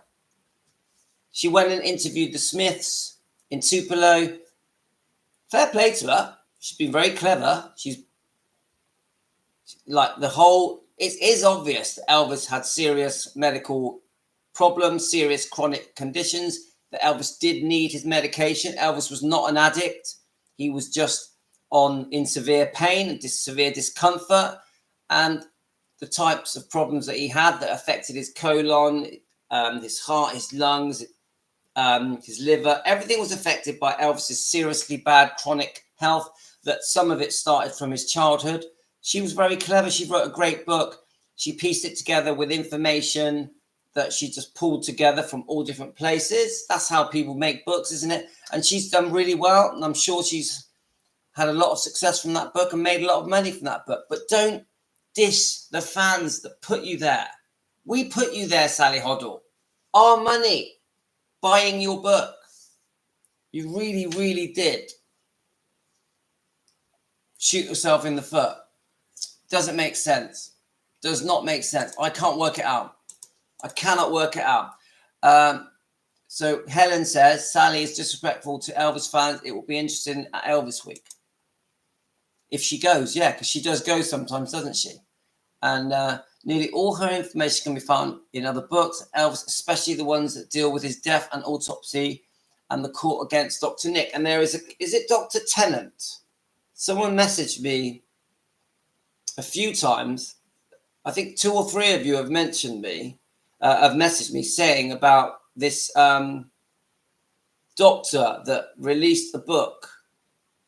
She went and interviewed the Smiths in Tupelo. Fair play to her. She's been very clever. She's like the whole... It is obvious that Elvis had serious medical problems, serious chronic conditions, that Elvis did need his medication. Elvis was not an addict. He was just in severe pain and severe discomfort, and the types of problems that he had that affected his colon, his heart, his lungs, his liver. Everything was affected by Elvis's seriously bad chronic health, that some of it started from his childhood. She was very clever. She wrote a great book. She pieced it together with information that she just pulled together from all different places. That's how people make books, isn't it? And she's done really well, and I'm sure she's had a lot of success from that book and made a lot of money from that book. But don't diss the fans that put you there. We put you there, Sally Hoddle. Our money buying your book. You really, really did shoot yourself in the foot. Doesn't make sense. Does not make sense. I can't work it out. I cannot work it out. So Helen says, Sally is disrespectful to Elvis fans. It will be interesting at Elvis week. If she goes, yeah, because she does go sometimes, doesn't she? And nearly all her information can be found in other books, Elvis, especially the ones that deal with his death and autopsy and the court against Dr. Nick. And there is it Dr. Tennant? Someone messaged me a few times. I think 2 or 3 of you have mentioned me, have messaged me saying about this doctor that released the book.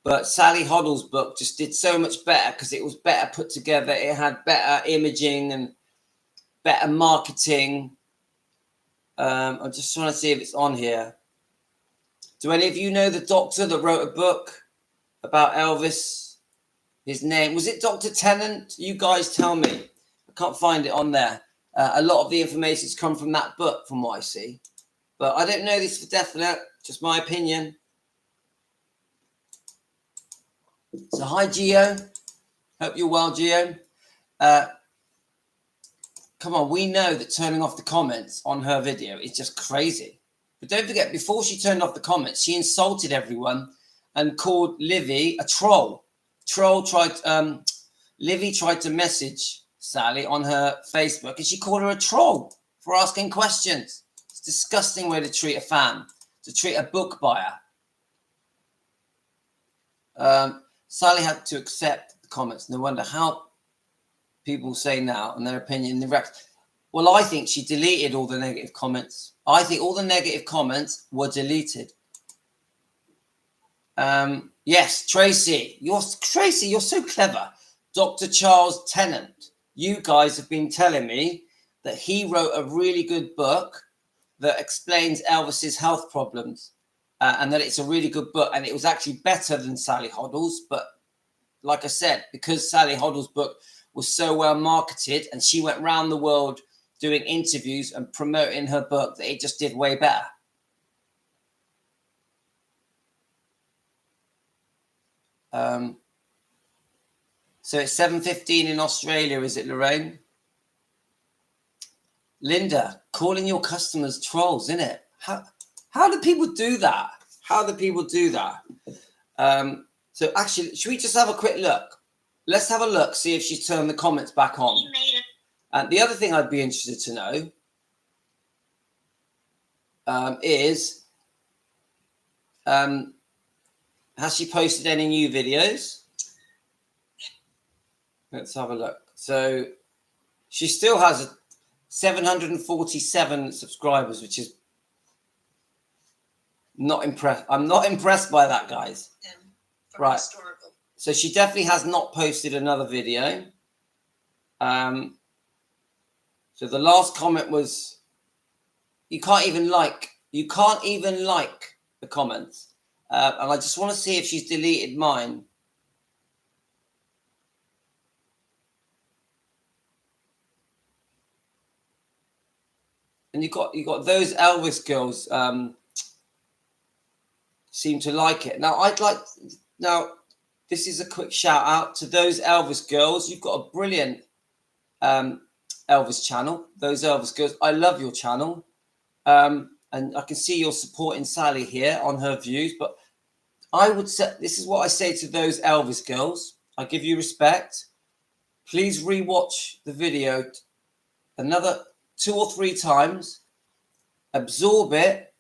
But Sally Hoddle's book just did so much better because it was better put together. It had better imaging and better marketing. I'm just trying to see if it's on here. Do any of you know the doctor that wrote a book about Elvis? His name, was it Dr. Tennant? You guys tell me. I can't find it on there. A lot of the information's come from that book, from what I see. But I don't know this for definite. Just my opinion. So hi, Gio. Hope you're well, Gio. Come on, we know that turning off the comments on her video is just crazy. But don't forget, before she turned off the comments, she insulted everyone and called Livy a troll. Livy tried to message Sally on her Facebook, and she called her a troll for asking questions. It's a disgusting way to treat a fan, to treat a book buyer. Sally had to accept the comments. No wonder how people say now and their opinion. Well, I think she deleted all the negative comments. I think all the negative comments were deleted. Yes, Tracy, you're so clever. Dr. Charles Tennant, you guys have been telling me that he wrote a really good book that explains Elvis's health problems. And that it's a really good book, and it was actually better than Sally Hoddle's. But like I said, because Sally Hoddle's book was so well marketed and she went around the world doing interviews and promoting her book, that it just did way better. So it's 7:15 in Australia, is it, Lorraine? Linda, calling your customers trolls, isn't it? How do people do that? How do people do that? So actually, should we just have a quick look? Let's have a look, see if she's turned the comments back on. And the other thing I'd be interested to know is, has she posted any new videos? Let's have a look. So she still has 747 subscribers, which is not impressed. I'm not impressed by that, guys. Right. Historical. So she definitely has not posted another video. So the last comment was, you can't even like the comments. And I just want to see if she's deleted mine. And you got those Elvis girls seem to like it. Now this is a quick shout out to those Elvis girls. You've got a brilliant Elvis channel. Those Elvis girls, I love your channel. And I can see you're supporting Sally here on her views, but I would say, this is what I say to those Elvis girls. I give you respect. Please rewatch the video another 2 or 3 times, absorb it,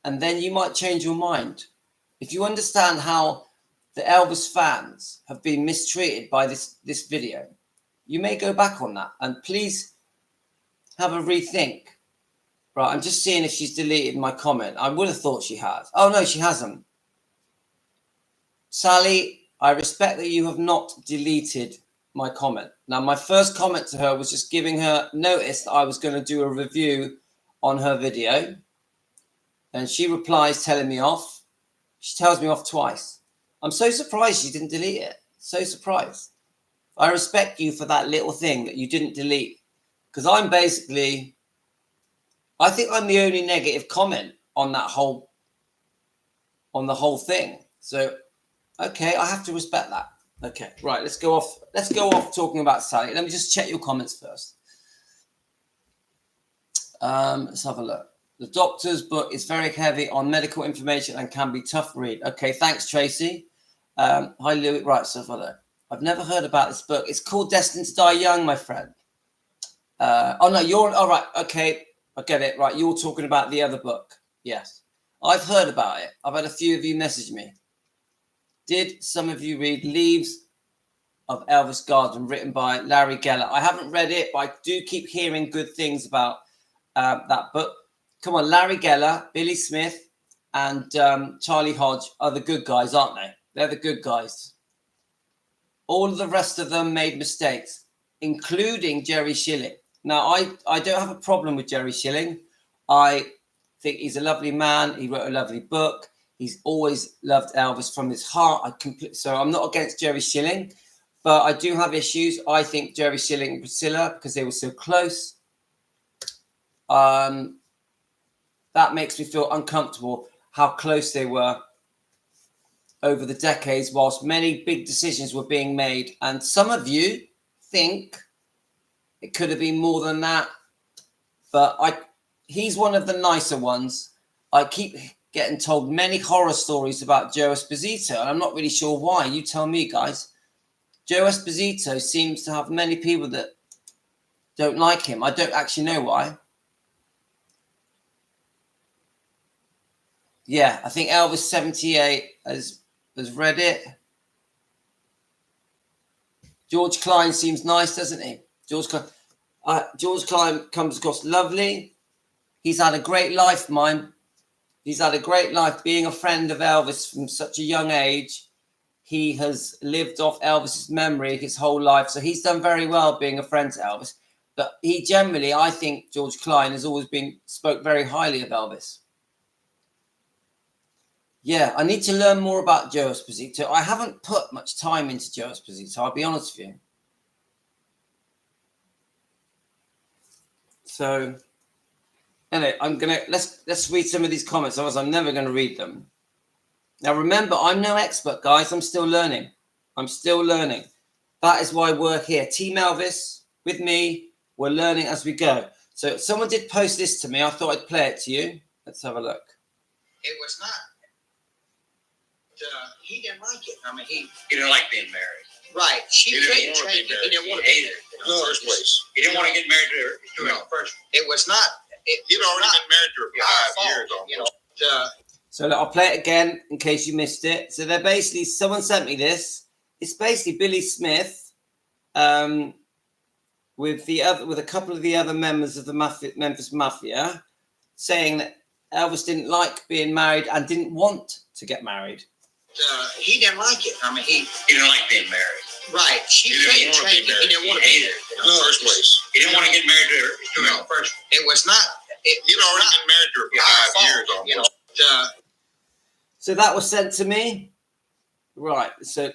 and then you might change your mind. If you understand how the Elvis fans have been mistreated by this video, you may go back on that and please have a rethink. Right, I'm just seeing if she's deleted my comment. I would have thought she has. Oh, no, she hasn't. Sally, I respect that you have not deleted my comment. Now, my first comment to her was just giving her notice that I was going to do a review on her video. And she replies telling me off. She tells me off twice. I'm so surprised she didn't delete it. So surprised. I respect you for that little thing that you didn't delete. Because I'm basically... I think I'm the only negative comment on that whole... on the whole thing. So, okay, I have to respect that. Okay, right, let's go off. Let's go off talking about Sally. Let me just check your comments first. Let's have a look. The doctor's book is very heavy on medical information and can be tough to read. Okay, thanks, Tracy. Hi, Louis. Right, so follow. I've never heard about this book. It's called Destined to Die Young, my friend. Oh, no, you're... All right, okay, I get it. Right, you're talking about the other book. Yes. I've heard about it. I've had a few of you message me. Did some of you read Leaves of Elvis Garden, written by Larry Geller? I haven't read it, but I do keep hearing good things about that book. Come on, Larry Geller, Billy Smith, and Charlie Hodge are the good guys, aren't they? They're the good guys. All of the rest of them made mistakes, including Jerry Schilling. Now, I don't have a problem with Jerry Schilling. I think he's a lovely man. He wrote a lovely book. He's always loved Elvis from his heart. So I'm not against Jerry Schilling, but I do have issues. I think Jerry Schilling and Priscilla, because they were so close, that makes me feel uncomfortable how close they were over the decades, whilst many big decisions were being made. And some of you think it could have been more than that, but he's one of the nicer ones. I keep getting told many horror stories about Joe Esposito, and I'm not really sure why. You tell me, guys. Joe Esposito seems to have many people that don't like him. I don't actually know why. Yeah, I think Elvis 78 has read it. George Klein seems nice, doesn't he? George Klein comes across lovely. He's had a great life, mine. He's had a great life being a friend of Elvis from such a young age. He has lived off Elvis's memory his whole life. So he's done very well being a friend to Elvis. But he generally, I think George Klein has always spoke very highly of Elvis. Yeah, I need to learn more about Joe Esposito. I haven't put much time into Joe Esposito, I'll be honest with you. So... anyway, let's read some of these comments, otherwise I'm never going to read them. Now remember, I'm no expert, guys. I'm still learning. That is why we're here. Team Elvis with me. We're learning as we go. So someone did post this to me. I thought I'd play it to you. Let's have a look. It was not. He didn't like it. I mean, he didn't like being married. Right. He didn't want to be married. He didn't want to be married in the first place. He didn't want to get married to her in the first place. It was not. He'd already been married to her for 5 years. You know. So I'll play it again in case you missed it. So they're basically, someone sent me this. It's basically Billy Smith with a couple of the other members of the Memphis Mafia saying that Elvis didn't like being married and didn't want to get married. He didn't like it. I mean, he didn't like being married. Right. He didn't want to be married. He didn't want to be there in the first place. He didn't want to get married to her in the first place. It was not. He'd already been married to her for 5 years almost. So that was sent to me. Right. So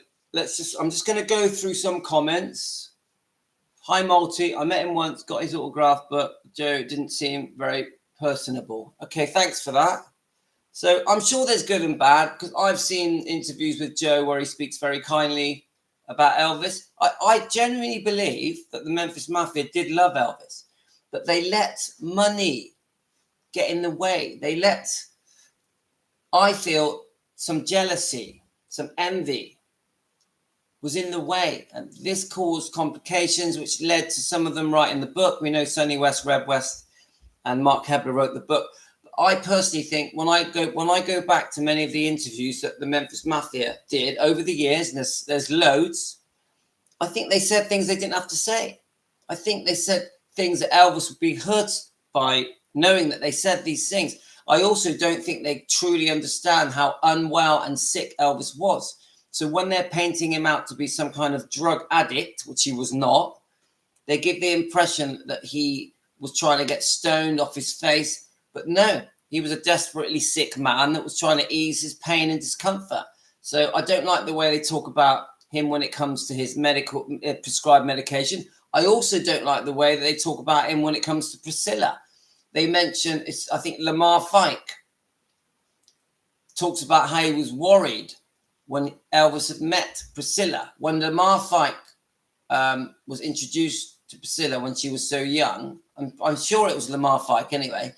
I'm just going to go through some comments. Hi, Multi. I met him once, got his autograph, but Joe didn't seem very personable. Okay, thanks for that. So I'm sure there's good and bad, because I've seen interviews with Joe where he speaks very kindly about Elvis. I genuinely believe that the Memphis Mafia did love Elvis, but they let money get in the way. I feel some jealousy, some envy was in the way, and this caused complications, which led to some of them writing the book. We know Sonny West, Reb West, and Mark Hebler wrote the book. I personally think when I go back to many of the interviews that the Memphis Mafia did over the years, and there's loads, I think they said things they didn't have to say. I think they said things that Elvis would be hurt by knowing that they said these things. I also don't think they truly understand how unwell and sick Elvis was. So when they're painting him out to be some kind of drug addict, which he was not, they give the impression that he was trying to get stoned off his face. But no, he was a desperately sick man that was trying to ease his pain and discomfort. So I don't like the way they talk about him when it comes to his medical prescribed medication. I also don't like the way that they talk about him when it comes to Priscilla. They mention, I think Lamar Fike talks about how he was worried when Elvis had met Priscilla. When Lamar Fike was introduced to Priscilla when she was so young, I'm sure it was Lamar Fike anyway,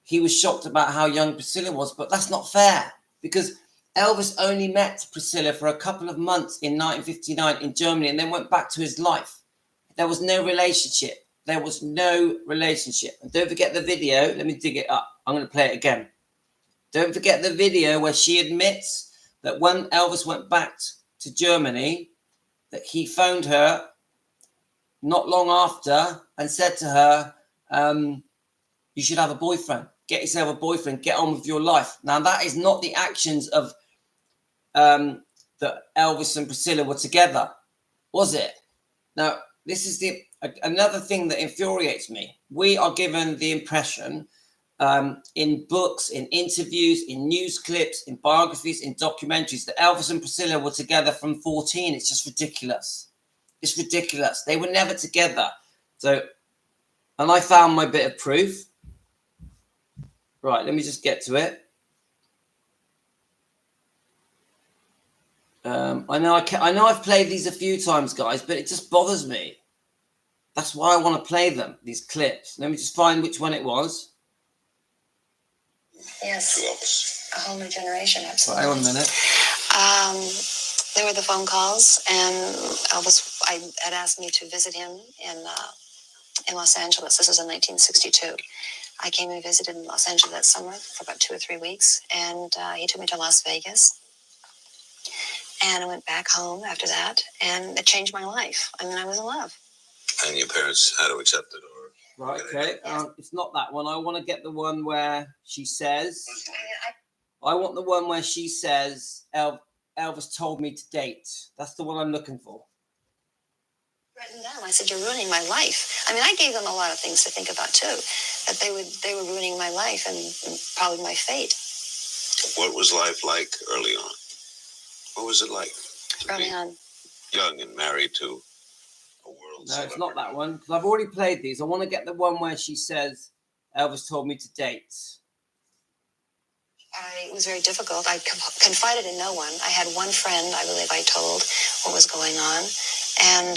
he was shocked about how young Priscilla was, but that's not fair because Elvis only met Priscilla for a couple of months in 1959 in Germany and then went back to his life. There was no relationship. There was no relationship. And don't forget the video. Let me dig it up. I'm going to play it again. Don't forget the video where she admits that when Elvis went back to Germany, that he phoned her not long after and said to her, you should have a boyfriend. Get yourself a boyfriend. Get on with your life. Now, that is not the actions of that Elvis and Priscilla were together, was it? Now, this is another thing that infuriates me. We are given the impression in books, in interviews, in news clips, in biographies, in documentaries that Elvis and Priscilla were together from 14. It's just ridiculous. It's ridiculous. They were never together. So, and I found my bit of proof. Right, let me just get to it. I know I've played these a few times, guys, but it just bothers me. That's why I want to play them, these clips. Let me just find which one it was. Yes, a whole new generation, absolutely. Right, hang on a minute. There were the phone calls, and Elvis had asked me to visit him in Los Angeles. This was in 1962. I came and visited in Los Angeles that summer for about 2 or 3 weeks, and he took me to Las Vegas. And I went back home after that, and it changed my life. I mean, I was in love. And your parents had to accept it, or right? Okay, it's not that one. I want to get the one where she says. I want the one where she says, "Elvis told me to date." That's the one I'm looking for. Written down. I said, "You're ruining my life." I mean, I gave them a lot of things to think about too. That they were ruining my life and probably my fate. What was life like early on? What was it like? Early on. Young and married to a world. No, it's not that one because I've already played these. I want to get the one where she says, "Elvis told me to date." It was very difficult. I confided in no one. I had one friend, I believe I told what was going on, and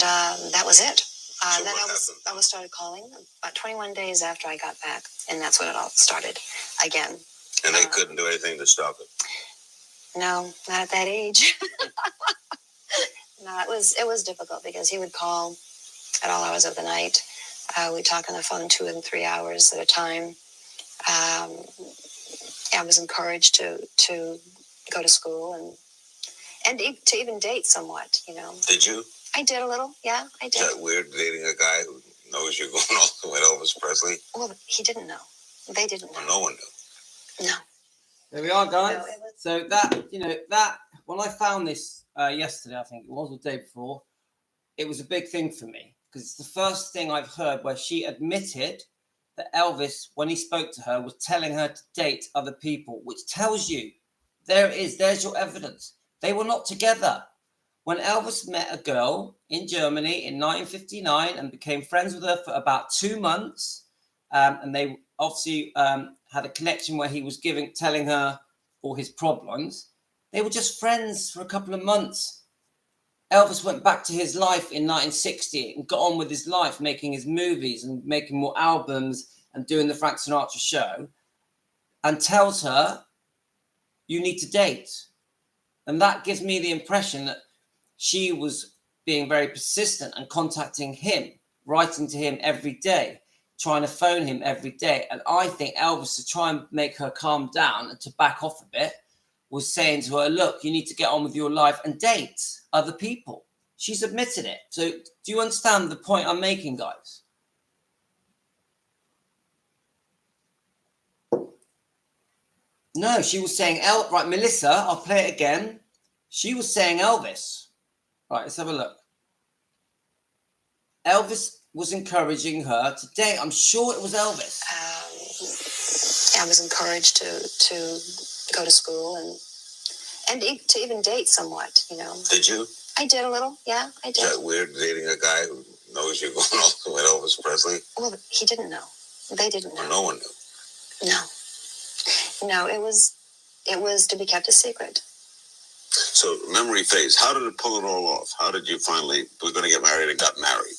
that was it. So then Elvis started calling about 21 days after I got back, and that's when it all started again. And they couldn't do anything to stop it? No, not at that age. No, it was difficult because he would call at all hours of the night. We'd talk on the phone 2 and 3 hours at a time. I was encouraged to go to school and to even date somewhat, you know. Did you? I did a little, yeah, I did. Is that weird, dating a guy who knows you're going all the way to Elvis Presley? Well, he didn't know. They didn't know. Well, no one knew. No. There we are, guys. No, so that when I found this yesterday, I think it was, or the day before, it was a big thing for me because it's the first thing I've heard where she admitted that Elvis, when he spoke to her, was telling her to date other people, which tells you there's your evidence. They were not together. When Elvis met a girl in Germany in 1959 and became friends with her for about 2 months, and they obviously had a connection where he was telling her all his problems. They were just friends for a couple of months. Elvis went back to his life in 1960 and got on with his life, making his movies and making more albums and doing the Frank Sinatra show, and tells her, you need to date. And that gives me the impression that she was being very persistent and contacting him, writing to him every day. trying to phone him every day. And I think Elvis, to try and make her calm down and to back off a bit, was saying to her, look, you need to get on with your life and date other people. She's admitted it. So do you understand the point I'm making, guys? No, she was saying, right, Melissa, I'll play it again. She was saying Elvis. Right, let's have a look. Elvis was encouraging her to date. I'm sure it was Elvis. I was encouraged to go to school and to even date somewhat, you know. Did you? I did a little, yeah, I did. Is that weird, dating a guy who knows you're going off with Elvis Presley? Well, he didn't know. They didn't know. Well, no one knew. No, it was to be kept a secret. So, memory phase. How did it pull it all off? How did you finally, we're going to get married and got married?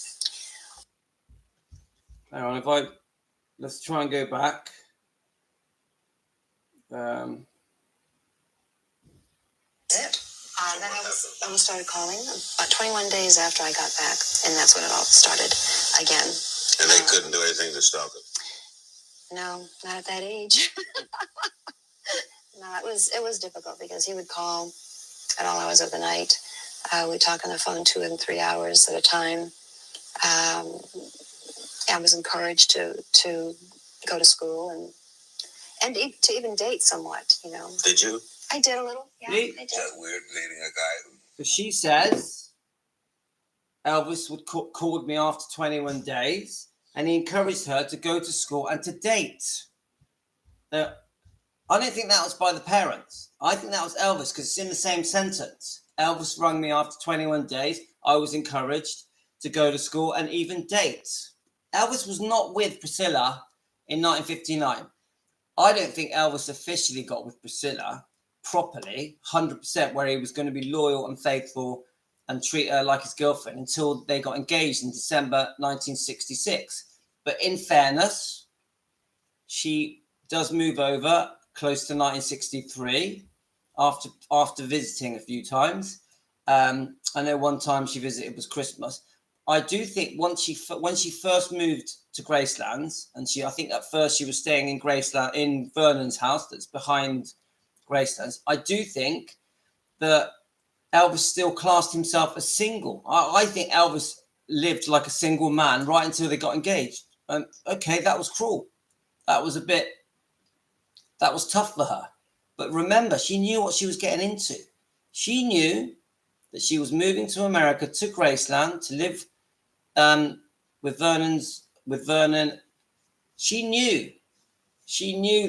Hang on, let's try and go back. It. Then I was started calling about 21 days after I got back, and that's when it all started again. And they couldn't do anything to stop it? No, not at that age. No, it was difficult because he would call at all hours of the night. We'd talk on the phone 2 and 3 hours at a time. I was encouraged to go to school and to even date somewhat, you know. Did you? I did a little, yeah. I did. Is that weird, dating a guy who... So she says Elvis would called me after 21 days and he encouraged her to go to school and to date. Now, I don't think that was by the parents. I think that was Elvis because it's in the same sentence. Elvis rang me after 21 days. I was encouraged to go to school and even date. Elvis was not with Priscilla in 1959. I don't think Elvis officially got with Priscilla properly, 100%, where he was going to be loyal and faithful and treat her like his girlfriend until they got engaged in December 1966. But in fairness, she does move over close to 1963 after visiting a few times. I know one time she visited was Christmas. I do think when she first moved to Gracelands, and I think at first she was staying in Graceland in Vernon's house that's behind Gracelands. I do think that Elvis still classed himself as single. I think Elvis lived like a single man right until they got engaged. And okay, that was cruel. That was tough for her. But remember, she knew what she was getting into. She knew that she was moving to America, to Graceland, to live with Vernon. She knew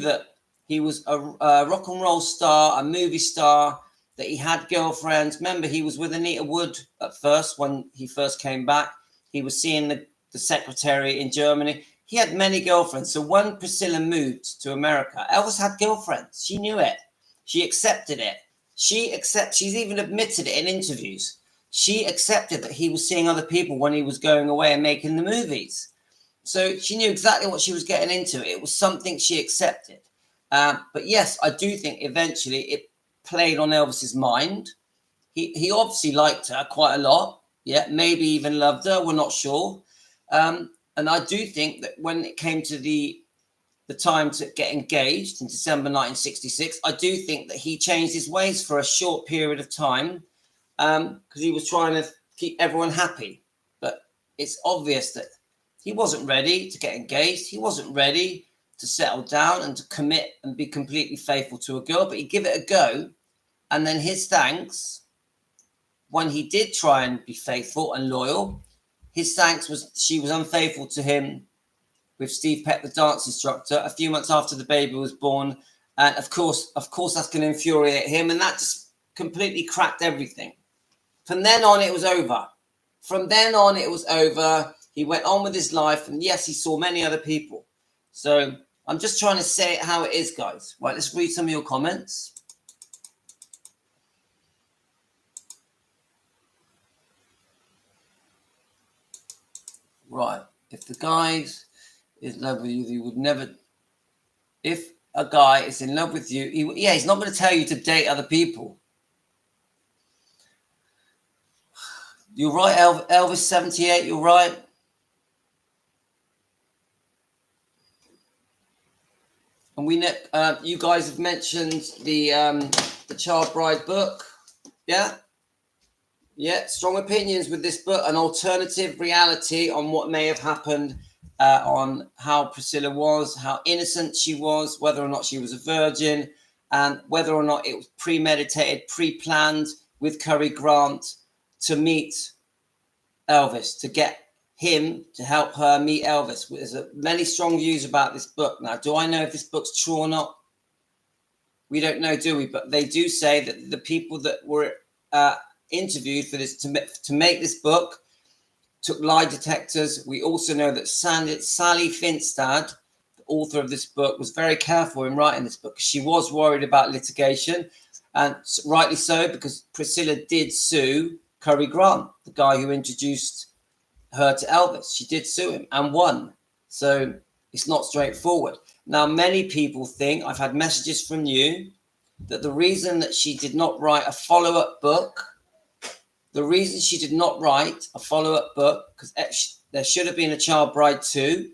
that he was a rock and roll star, a movie star, that he had girlfriends. Remember, he was with Anita Wood at first when he first came back. He was seeing the secretary in Germany. He had many girlfriends. So when Priscilla moved to America, Elvis had girlfriends. She knew it. She accepted it. She's even admitted it in interviews. She accepted that he was seeing other people when he was going away and making the movies. So she knew exactly what she was getting into. It was something she accepted. But yes, I do think eventually it played on Elvis's mind. He obviously liked her quite a lot. Yeah, maybe even loved her. We're not sure. And I do think that when it came to the time to get engaged in December 1966, I do think that he changed his ways for a short period of time because he was trying to keep everyone happy. But it's obvious that he wasn't ready to get engaged. He wasn't ready to settle down and to commit and be completely faithful to a girl, but he'd give it a go. And then his thanks, when he did try and be faithful and loyal, his thanks was she was unfaithful to him with Steve Peck, the dance instructor, a few months after the baby was born. And of course, that's going to infuriate him. And that just completely cracked everything. From then on, it was over. He went on with his life. And yes, he saw many other people. So I'm just trying to say it how it is, guys. Right, let's read some of your comments. Right. If the guy's is in love with you, he would never. If a guy is in love with you, he's not going to tell you to date other people. You're right, Elvis 78. You're right. And we know you guys have mentioned the Child Bride book. Yeah. Yeah, strong opinions with this book, an alternative reality on what may have happened, on how Priscilla was, how innocent she was, whether or not she was a virgin, and whether or not it was premeditated, pre-planned with Cary Grant to meet Elvis, to get him to help her meet Elvis. There's many strong views about this book. Now, do I know if this book's true or not? We don't know, do we? But they do say that the people that were interviewed for this to make this book took lie detectors. We also know that Sally Finstad, the author of this book, was very careful in writing this book. She was worried about litigation, and rightly so, because Priscilla did sue Cary Grant, the guy who introduced her to Elvis. She did sue him and won. So it's not straightforward. Now, many people think, I've had messages from you, that the reason that she did not write a follow-up book, because there should have been a Child Bride 2.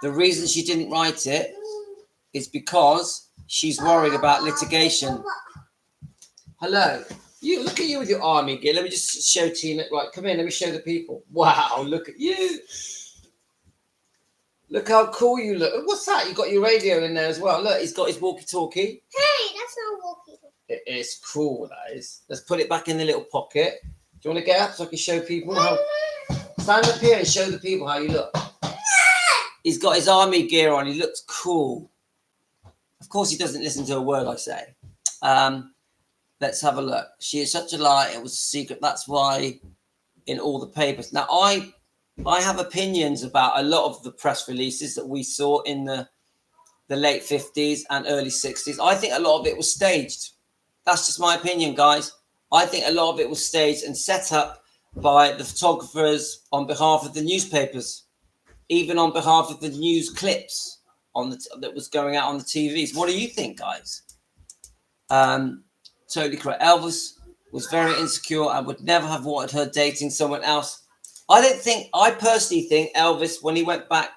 The reason she didn't write it is because she's worried about litigation. Hello. You look at you with your army gear. Let me just show Tina. Right, come in. Let me show the people. Wow, look at you. Look how cool you look. What's that? You got your radio in there as well. Look, he's got his walkie-talkie. Hey, that's not walkie-talkie. It is cool, that is. Let's put it back in the little pocket. Do you want to get up so I can show people how? Stand up here and show the people how you look. He's got his army gear on. He looks cool. Of course, he doesn't listen to a word I say. Let's have a look. She is such a lie. It was a secret. That's why in all the papers. Now, I have opinions about a lot of the press releases that we saw in the late 50s and early 60s. I think a lot of it was staged. That's just my opinion, guys. I think a lot of it was staged and set up by the photographers on behalf of the newspapers, even on behalf of the news clips that was going out on the TVs. What do you think, guys? Totally correct. Elvis was very insecure. I would never have wanted her dating someone else. I personally think Elvis, when he went back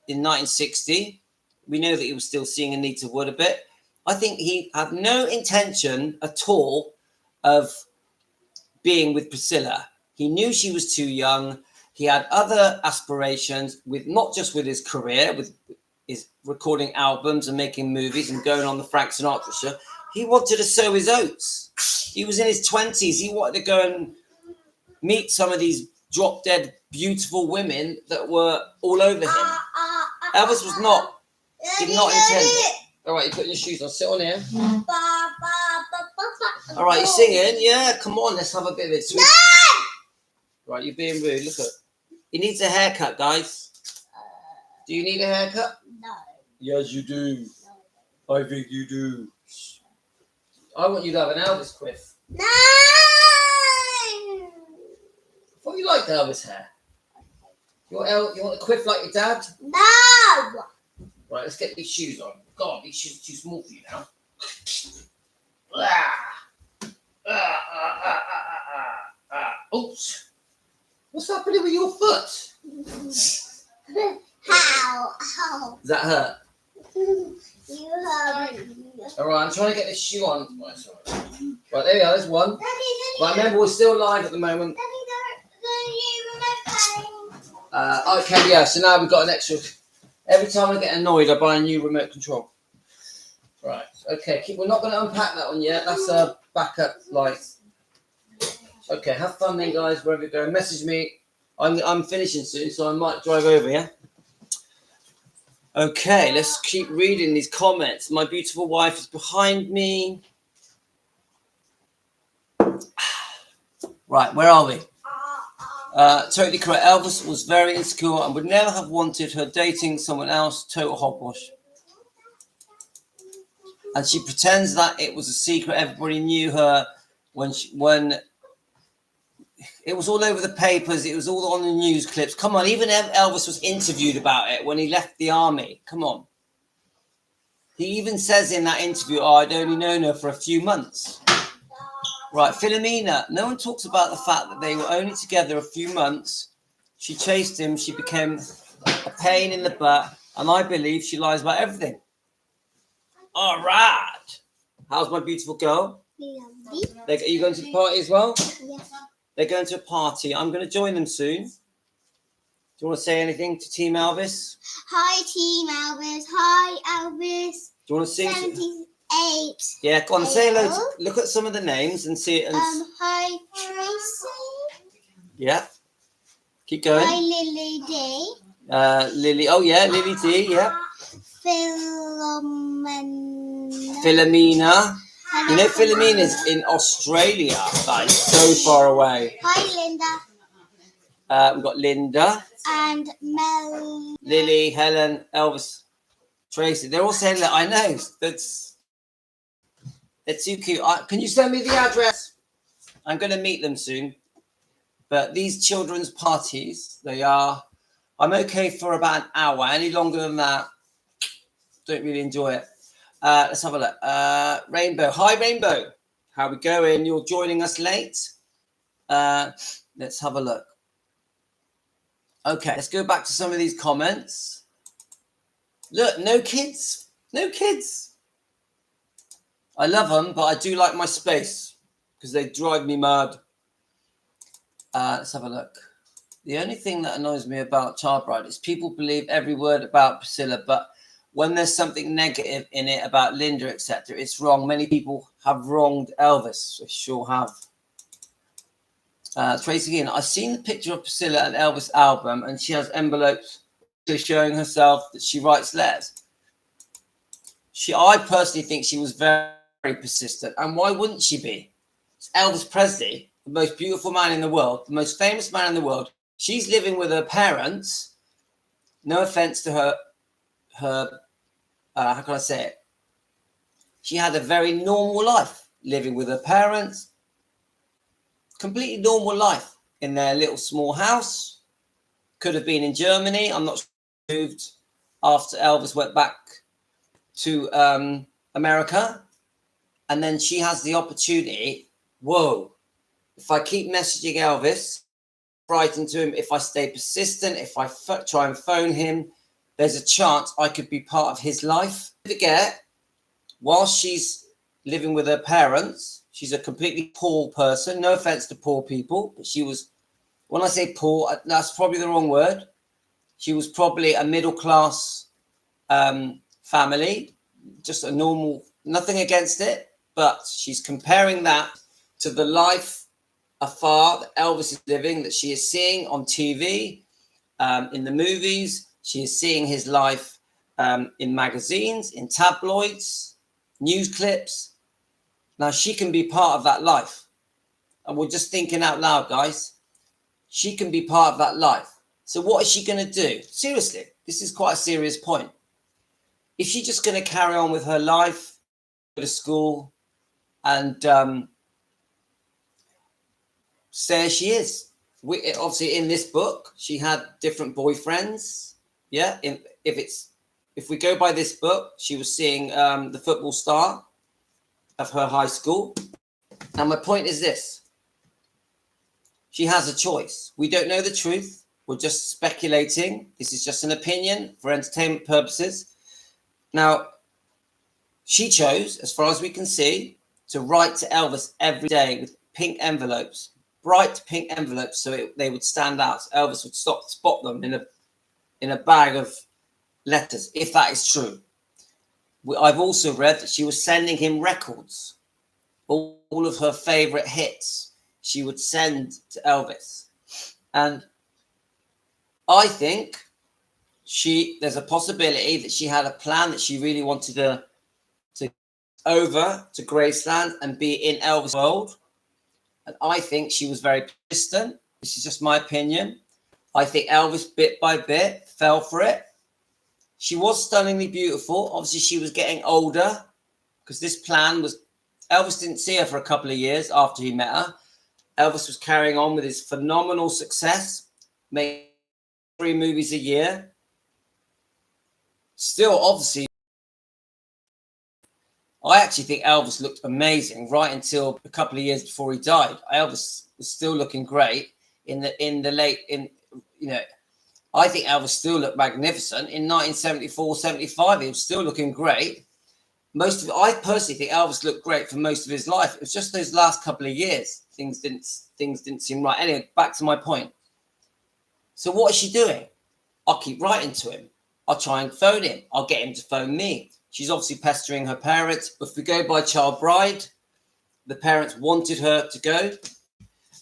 in 1960, we know that he was still seeing Anita Wood a bit. I think he had no intention at all of being with Priscilla. He knew she was too young. He had other aspirations, with not just with his career, with his recording albums and making movies and going on the Frank Sinatra show. He wanted to sow his oats. He was in his 20s. He wanted to go and meet some of these drop-dead beautiful women that were all over him. Elvis did not intend it. All right, you're putting your shoes on. Sit on here. All right, you're singing. Yeah, come on, let's have a bit of it. Sweet. Right, you're being rude. Look at. He needs a haircut, guys. Do you need a haircut? No. Yes, you do. I think you do. I want you to have an Elvis quiff. No. I thought you liked Elvis hair. You want a quiff like your dad? No. Right, let's get these shoes on. God, these shoes are too small for you now. Oops. What's happening with your foot? How? Does that hurt? You hurt. All right, I'm trying to get this shoe on. Right, there we are. There's one. Right, remember, we're still live at the moment. Okay, yeah, so now we've got an extra. Every time I get annoyed, I buy a new remote control. Right, okay, we're not going to unpack that one yet. That's a backup light. Okay, have fun then, guys, wherever you go. Message me. I'm finishing soon, so I might drive over, yeah? Okay, let's keep reading these comments. My beautiful wife is behind me. Right, where are we? Totally correct. Elvis was very insecure and would never have wanted her dating someone else. Total hogwash. And she pretends that it was a secret. Everybody knew her when it was all over the papers. It was all on the news clips. Come on, even Elvis was interviewed about it when he left the army. Come on. He even says in that interview, I'd only known her for a few months. Right, Philomena. No one talks about the fact that they were only together a few months. She chased him. She became a pain in the butt. And I believe she lies about everything. All right. How's my beautiful girl? Are you going to the party as well? Yes. They're going to a party. I'm going to join them soon. Do you want to say anything to Team Elvis? Hi, Team Elvis. Hi, Elvis. Do you want to sing? 78. Yeah, go on, say hello. Hello. Look at some of the names and see it. And Hi, Tracy. yeah, keep going. Hi, Lily D. Lily. Oh yeah, Lily D. Yeah. Philomena. You know, Philomena's in Australia. That is so far away. Hi, Linda. We've got Linda, And Mel. Lily, Helen, Elvis, Tracy. They're all saying that. I know. They're too cute. Can you send me the address? I'm going to meet them soon. But these children's parties, I'm okay for about an hour. Any longer than that, don't really enjoy it. Let's have a look. Rainbow. Hi, Rainbow. How we going? You're joining us late. Let's have a look. Okay, let's go back to some of these comments. Look, no kids. No kids. I love them, but I do like my space because they drive me mad. Let's have a look. The only thing that annoys me about Child Bride is people believe every word about Priscilla, but when there's something negative in it about Linda, etc., it's wrong. Many people have wronged Elvis. They sure have. Tracy again. I've seen the picture of Priscilla and Elvis album, and she has envelopes showing herself that she writes letters. I personally think she was very, very persistent, and why wouldn't she be? It's Elvis Presley, the most beautiful man in the world, the most famous man in the world. She's living with her parents. No offense to her. How can I say it? She had a very normal life, living with her parents. Completely normal life in their little small house. Could have been in Germany. I'm not sure. Moved after Elvis went back to America, and then she has the opportunity. Whoa! If I keep messaging Elvis, writing to him, if I stay persistent, if I try and phone him, there's a chance I could be part of his life. Forget, while she's living with her parents, she's a completely poor person. No offense to poor people, but she was, when I say poor, that's probably the wrong word. She was probably a middle-class family, just a normal, nothing against it, but she's comparing that to the life afar that Elvis is living, that she is seeing on TV, in the movies. She is seeing his life in magazines, in tabloids, news clips. Now she can be part of that life. And we're just thinking out loud, guys. She can be part of that life. So what is she going to do? Seriously, this is quite a serious point. Is she just going to carry on with her life, go to school, and stay as she is? Obviously, in this book, she had different boyfriends. Yeah, if we go by this book, she was seeing the football star of her high school. Now, my point is this. She has a choice. We don't know the truth. We're just speculating. This is just an opinion for entertainment purposes. Now, she chose, as far as we can see, to write to Elvis every day with pink envelopes, bright pink envelopes, so they would stand out. So Elvis would spot them in a bag of letters, if that is true. I've also read that she was sending him records, all of her favorite hits she would send to Elvis. And I think there's a possibility that she had a plan that she really wanted to over to Graceland and be in Elvis' world. And I think she was very persistent. This is just my opinion. I think Elvis, bit by bit, fell for it. She was stunningly beautiful. Obviously, she was getting older because this plan was... Elvis didn't see her for a couple of years after he met her. Elvis was carrying on with his phenomenal success, making 3 movies a year. Still, obviously, I actually think Elvis looked amazing right until a couple of years before he died. Elvis was still looking great I think Elvis still looked magnificent in 1974, 75. He was still looking great. most of it, I personally think Elvis looked great for most of his life. It was just those last couple of years things didn't seem right. Anyway, back to my point. So what is she doing? I'll keep writing to him. I'll try and phone him. I'll get him to phone me. She's obviously pestering her parents. If we go by child bride, the parents wanted her to go.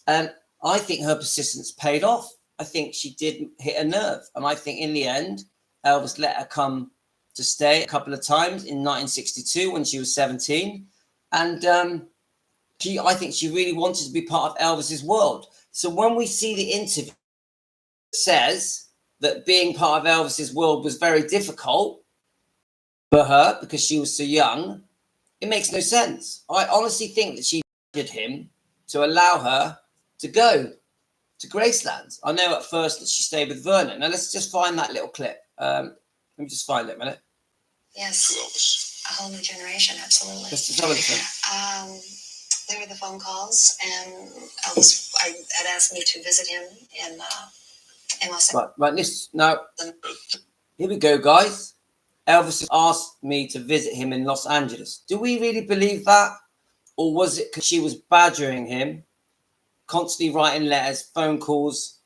And I think her persistence paid off. I think she did hit a nerve. And I think in the end, Elvis let her come to stay a couple of times in 1962 when she was 17. And I think she really wanted to be part of Elvis's world. So when we see the interview, it says that being part of Elvis's world was very difficult for her because she was so young. It makes no sense. I honestly think that she did him to allow her to go to Graceland. I know at first that she stayed with Vernon. Now let's just find that little clip. Let me just find it a minute. Yes, a whole new generation, absolutely. Just have a listen. There were the phone calls, and Elvis had asked me to visit him in Los Angeles. Right. This now. Here we go, guys. Elvis asked me to visit him in Los Angeles. Do we really believe that, or was it because she was badgering him, constantly writing letters, phone calls,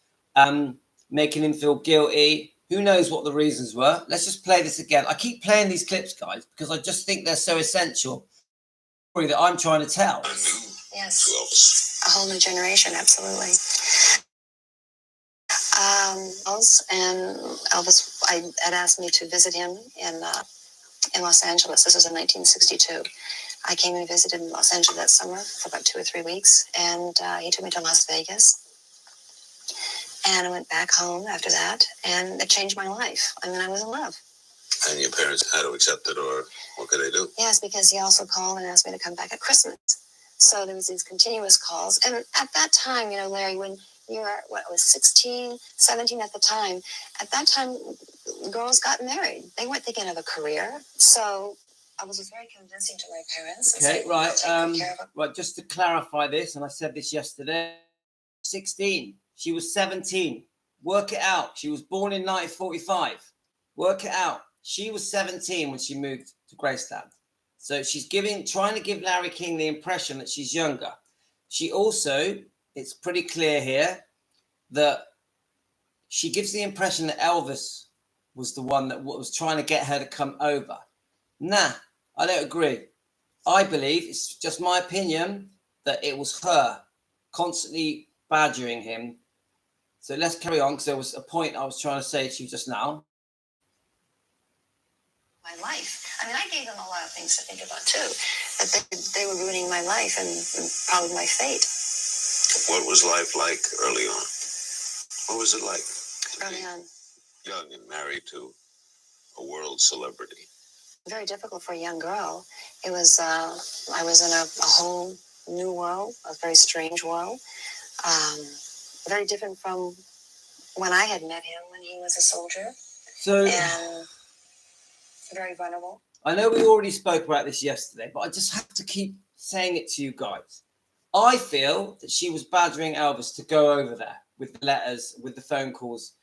making him feel guilty? Who knows what the reasons were? Let's just play this again. I keep playing these clips, guys, because I just think they're so essential. That I'm trying to tell. Yes, a whole new generation, absolutely. And Elvis, I had asked me to visit him in Los Angeles. This was in 1962. I came and visited in Los Angeles that summer for about 2 or 3 weeks, and he took me to Las Vegas. And I went back home after that, and it changed my life. I mean, I was in love. And your parents had to accept it, or what could they do? Yes, because he also called and asked me to come back at Christmas. So there was these continuous calls. And at that time, Larry, when you were, I was 16, 17 at the time, at that time, girls got married. They weren't thinking of a career. So I was very convincing to my parents. Okay, right. Just to clarify this, and I said this yesterday, 16. She was 17. Work it out. She was born in 1945. Work it out. She was 17 when she moved to Graceland. So she's trying to give Larry King the impression that she's younger. She also, it's pretty clear here that she gives the impression that Elvis was the one that was trying to get her to come over. Nah, I don't agree. I believe, it's just my opinion, that it was her constantly badgering him. So let's carry on, because there was a point I was trying to say to you just now. My life. I mean, I gave them a lot of things to think about too. That they were ruining my life and probably my fate. What was life like early on? What was it like? Early on. Young and married to a world celebrity. Very difficult for a young girl. It was, I was in a whole new world, a very strange world. Very different from when I had met him when he was a soldier. So, and very vulnerable. I know we already spoke about this yesterday, but I just have to keep saying it to you guys. I feel that she was badgering Elvis to go over there with the letters, with the phone calls.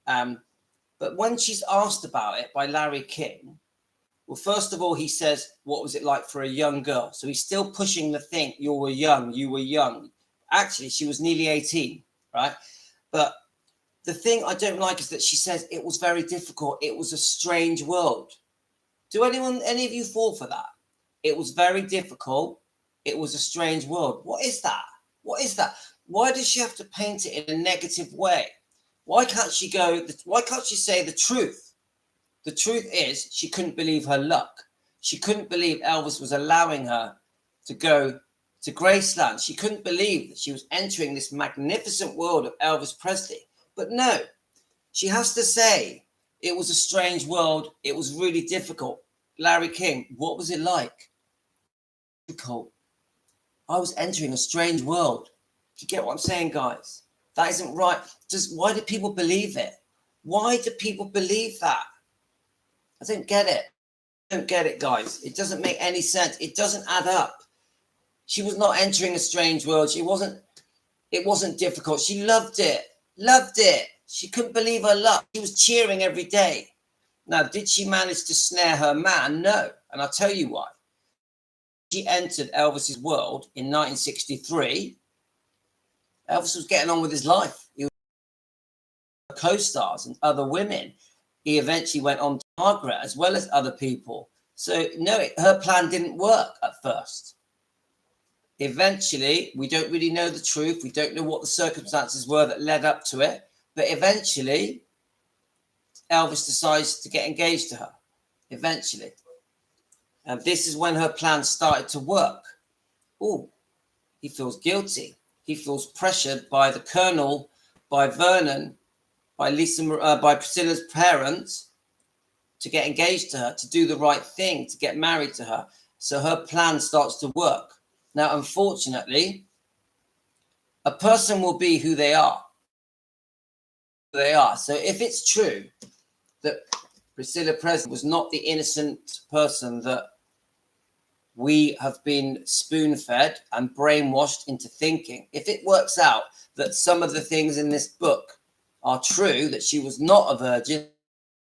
But when she's asked about it by Larry King, well, first of all, he says, what was it like for a young girl? So he's still pushing the thing, you were young. Actually, she was nearly 18, right? But the thing I don't like is that she says it was very difficult. It was a strange world. Do any of you fall for that? It was very difficult. It was a strange world. What is that? What is that? Why does she have to paint it in a negative way? Why can't she say the truth? The truth is she couldn't believe her luck. She couldn't believe Elvis was allowing her to go to Graceland. She couldn't believe that she was entering this magnificent world of Elvis Presley. But no, she has to say, it was a strange world. It was really difficult. Larry King, what was it like? Difficult. I was entering a strange world. Do you get what I'm saying, guys? That isn't right. Why do people believe it? Why do people believe that? I don't get it. I don't get it, guys. It doesn't make any sense. It doesn't add up. She was not entering a strange world. It wasn't difficult. She loved it. Loved it. She couldn't believe her luck. She was cheering every day. Now, did she manage to snare her man? No. And I'll tell you why. she entered Elvis's world in 1963, Elvis was getting on with his life. He was co-stars and other women. He eventually went on to Margaret as well as other people. So no, her plan didn't work at first. Eventually, we don't really know the truth. We don't know what the circumstances were that led up to it. But eventually, Elvis decides to get engaged to her. Eventually. And this is when her plan started to work. Oh, he feels guilty. He feels pressured by the Colonel, by Vernon, by by Priscilla's parents to get engaged to her, to do the right thing, to get married to her. So her plan starts to work. Now, unfortunately, a person will be who they are. So if it's true that Priscilla Presley was not the innocent person that we have been spoon-fed and brainwashed into thinking, if it works out that some of the things in this book are true, that she was not a virgin,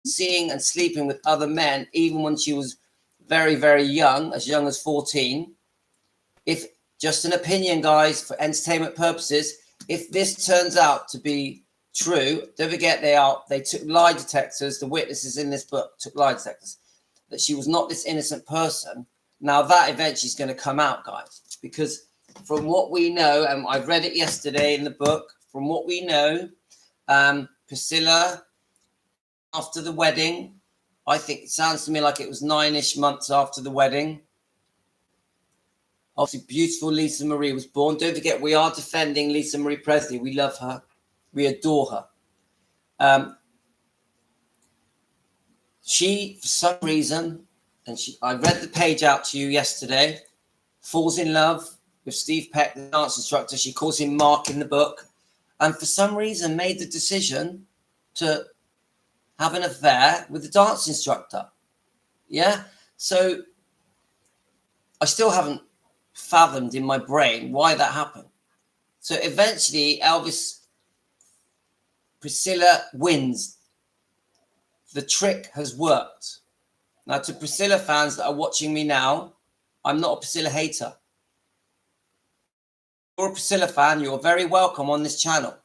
seeing and sleeping with other men even when she was very, very young as 14, if just an opinion, guys, for entertainment purposes, if this turns out to be true, don't forget they took lie detectors, the witnesses in this book took lie detectors, that she was not this innocent person. Now that eventually is going to come out, guys, because from what we know, and I've read it yesterday in the book, from what we know, Priscilla, after the wedding, I think it sounds to me like it was 9-ish months after the wedding, obviously beautiful Lisa Marie was born. Don't forget, we are defending Lisa Marie Presley. We love her. We adore her. She, for some reason, and I read the page out to you yesterday, falls in love with Steve Peck, the dance instructor. She calls him Mark in the book. And for some reason made the decision to have an affair with the dance instructor. Yeah? So I still haven't fathomed in my brain why that happened. So eventually Priscilla wins. The trick has worked. Now, to Priscilla fans that are watching me now, I'm not a Priscilla hater. If you're a Priscilla fan, you're very welcome on this channel.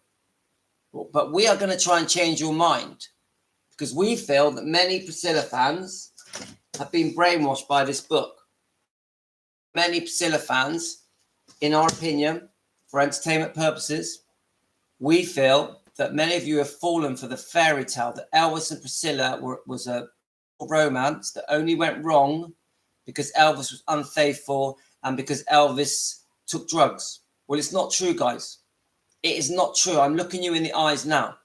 But we are going to try and change your mind, because we feel that many Priscilla fans have been brainwashed by this book. Many Priscilla fans, in our opinion, for entertainment purposes, we feel that many of you have fallen for the fairy tale that Elvis and Priscilla was a romance that only went wrong because Elvis was unfaithful and because Elvis took drugs. Well, it's not true, guys. It is not true. I'm looking you in the eyes now.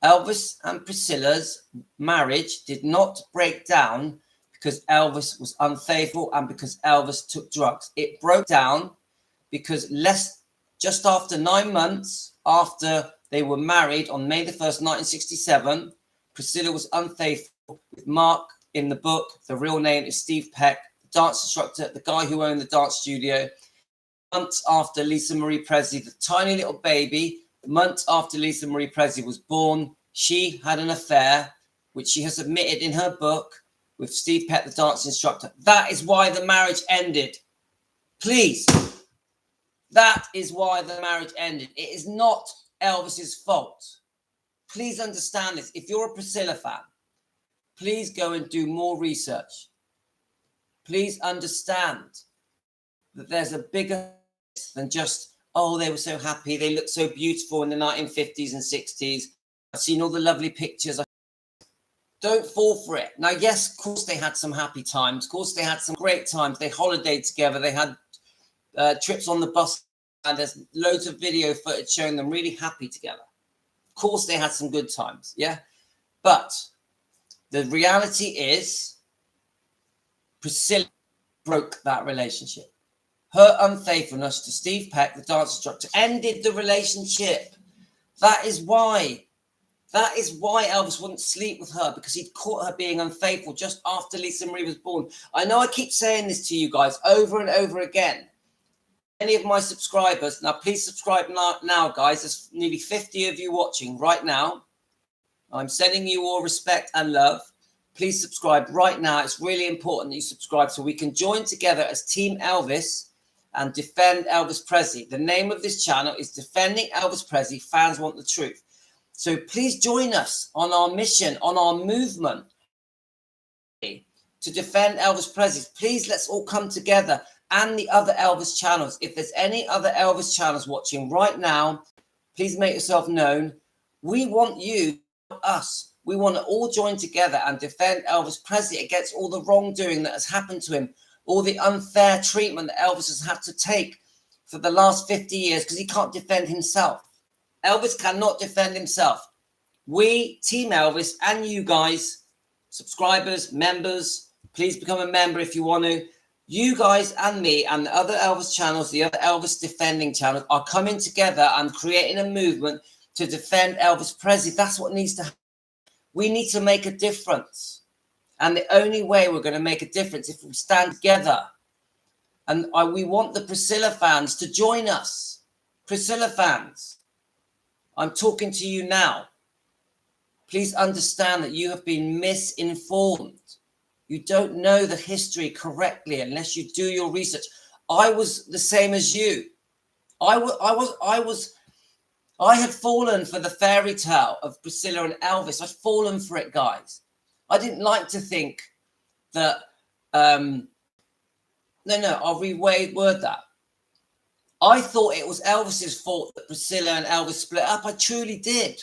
Elvis and Priscilla's marriage did not break down because Elvis was unfaithful and because Elvis took drugs. It broke down because just after 9 months after they were married on May the 1st, 1967, Priscilla was unfaithful with Mark in the book. The real name is Steve Peck, the dance instructor, the guy who owned the dance studio. Months after Lisa Marie Presley, the tiny little baby, months after Lisa Marie Presley was born, she had an affair, which she has admitted in her book, with Steve Peck, the dance instructor. That is why the marriage ended. Please. That is why the marriage ended. It is not Elvis's fault. Please understand this. If you're a Priscilla fan, please go and do more research. Please understand that there's a bigger than just, oh, they were so happy, they looked so beautiful in the 1950s and 60s. I've seen all the lovely pictures. Don't fall for it. Now, yes, of course they had some happy times. Of course they had some great times. They holidayed together. They had trips on the bus, and there's loads of video footage showing them really happy together. Of course they had some good times, yeah? But the reality is Priscilla broke that relationship. Her unfaithfulness to Steve Peck, the dance instructor, ended the relationship. That is why Elvis wouldn't sleep with her, because he'd caught her being unfaithful just after Lisa Marie was born. I know I keep saying this to you guys over and over again. Any of my subscribers, now please subscribe now, guys. There's nearly 50 of you watching right now. I'm sending you all respect and love. please subscribe right now. It's really important that you subscribe so we can join together as Team Elvis and defend Elvis Presley. The name of this channel is Defending Elvis Presley. Fans Want the Truth. So please join us on our mission, on our movement to defend Elvis Presley. Please, let's all come together, and the other Elvis channels. If there's any other Elvis channels watching right now, please make yourself known. We want you, us. We want to all join together and defend Elvis Presley against all the wrongdoing that has happened to him, all the unfair treatment that Elvis has had to take for the last 50 years because he can't defend himself. Elvis cannot defend himself. We, Team Elvis, and you guys, subscribers, members, please become a member if you want to. You guys and me and the other Elvis channels, the other Elvis defending channels, are coming together and creating a movement to defend Elvis Presley. That's what needs to happen. We need to make a difference. And the only way we're going to make a difference if we stand together. And we want the Priscilla fans to join us. Priscilla fans, I'm talking to you now. Please understand that you have been misinformed. You don't know the history correctly unless you do your research. I was the same as you. I had fallen for the fairy tale of Priscilla and Elvis. I'd fallen for it, guys. I didn't like to think that, I'll reword that. I thought it was Elvis's fault that Priscilla and Elvis split up. I truly did.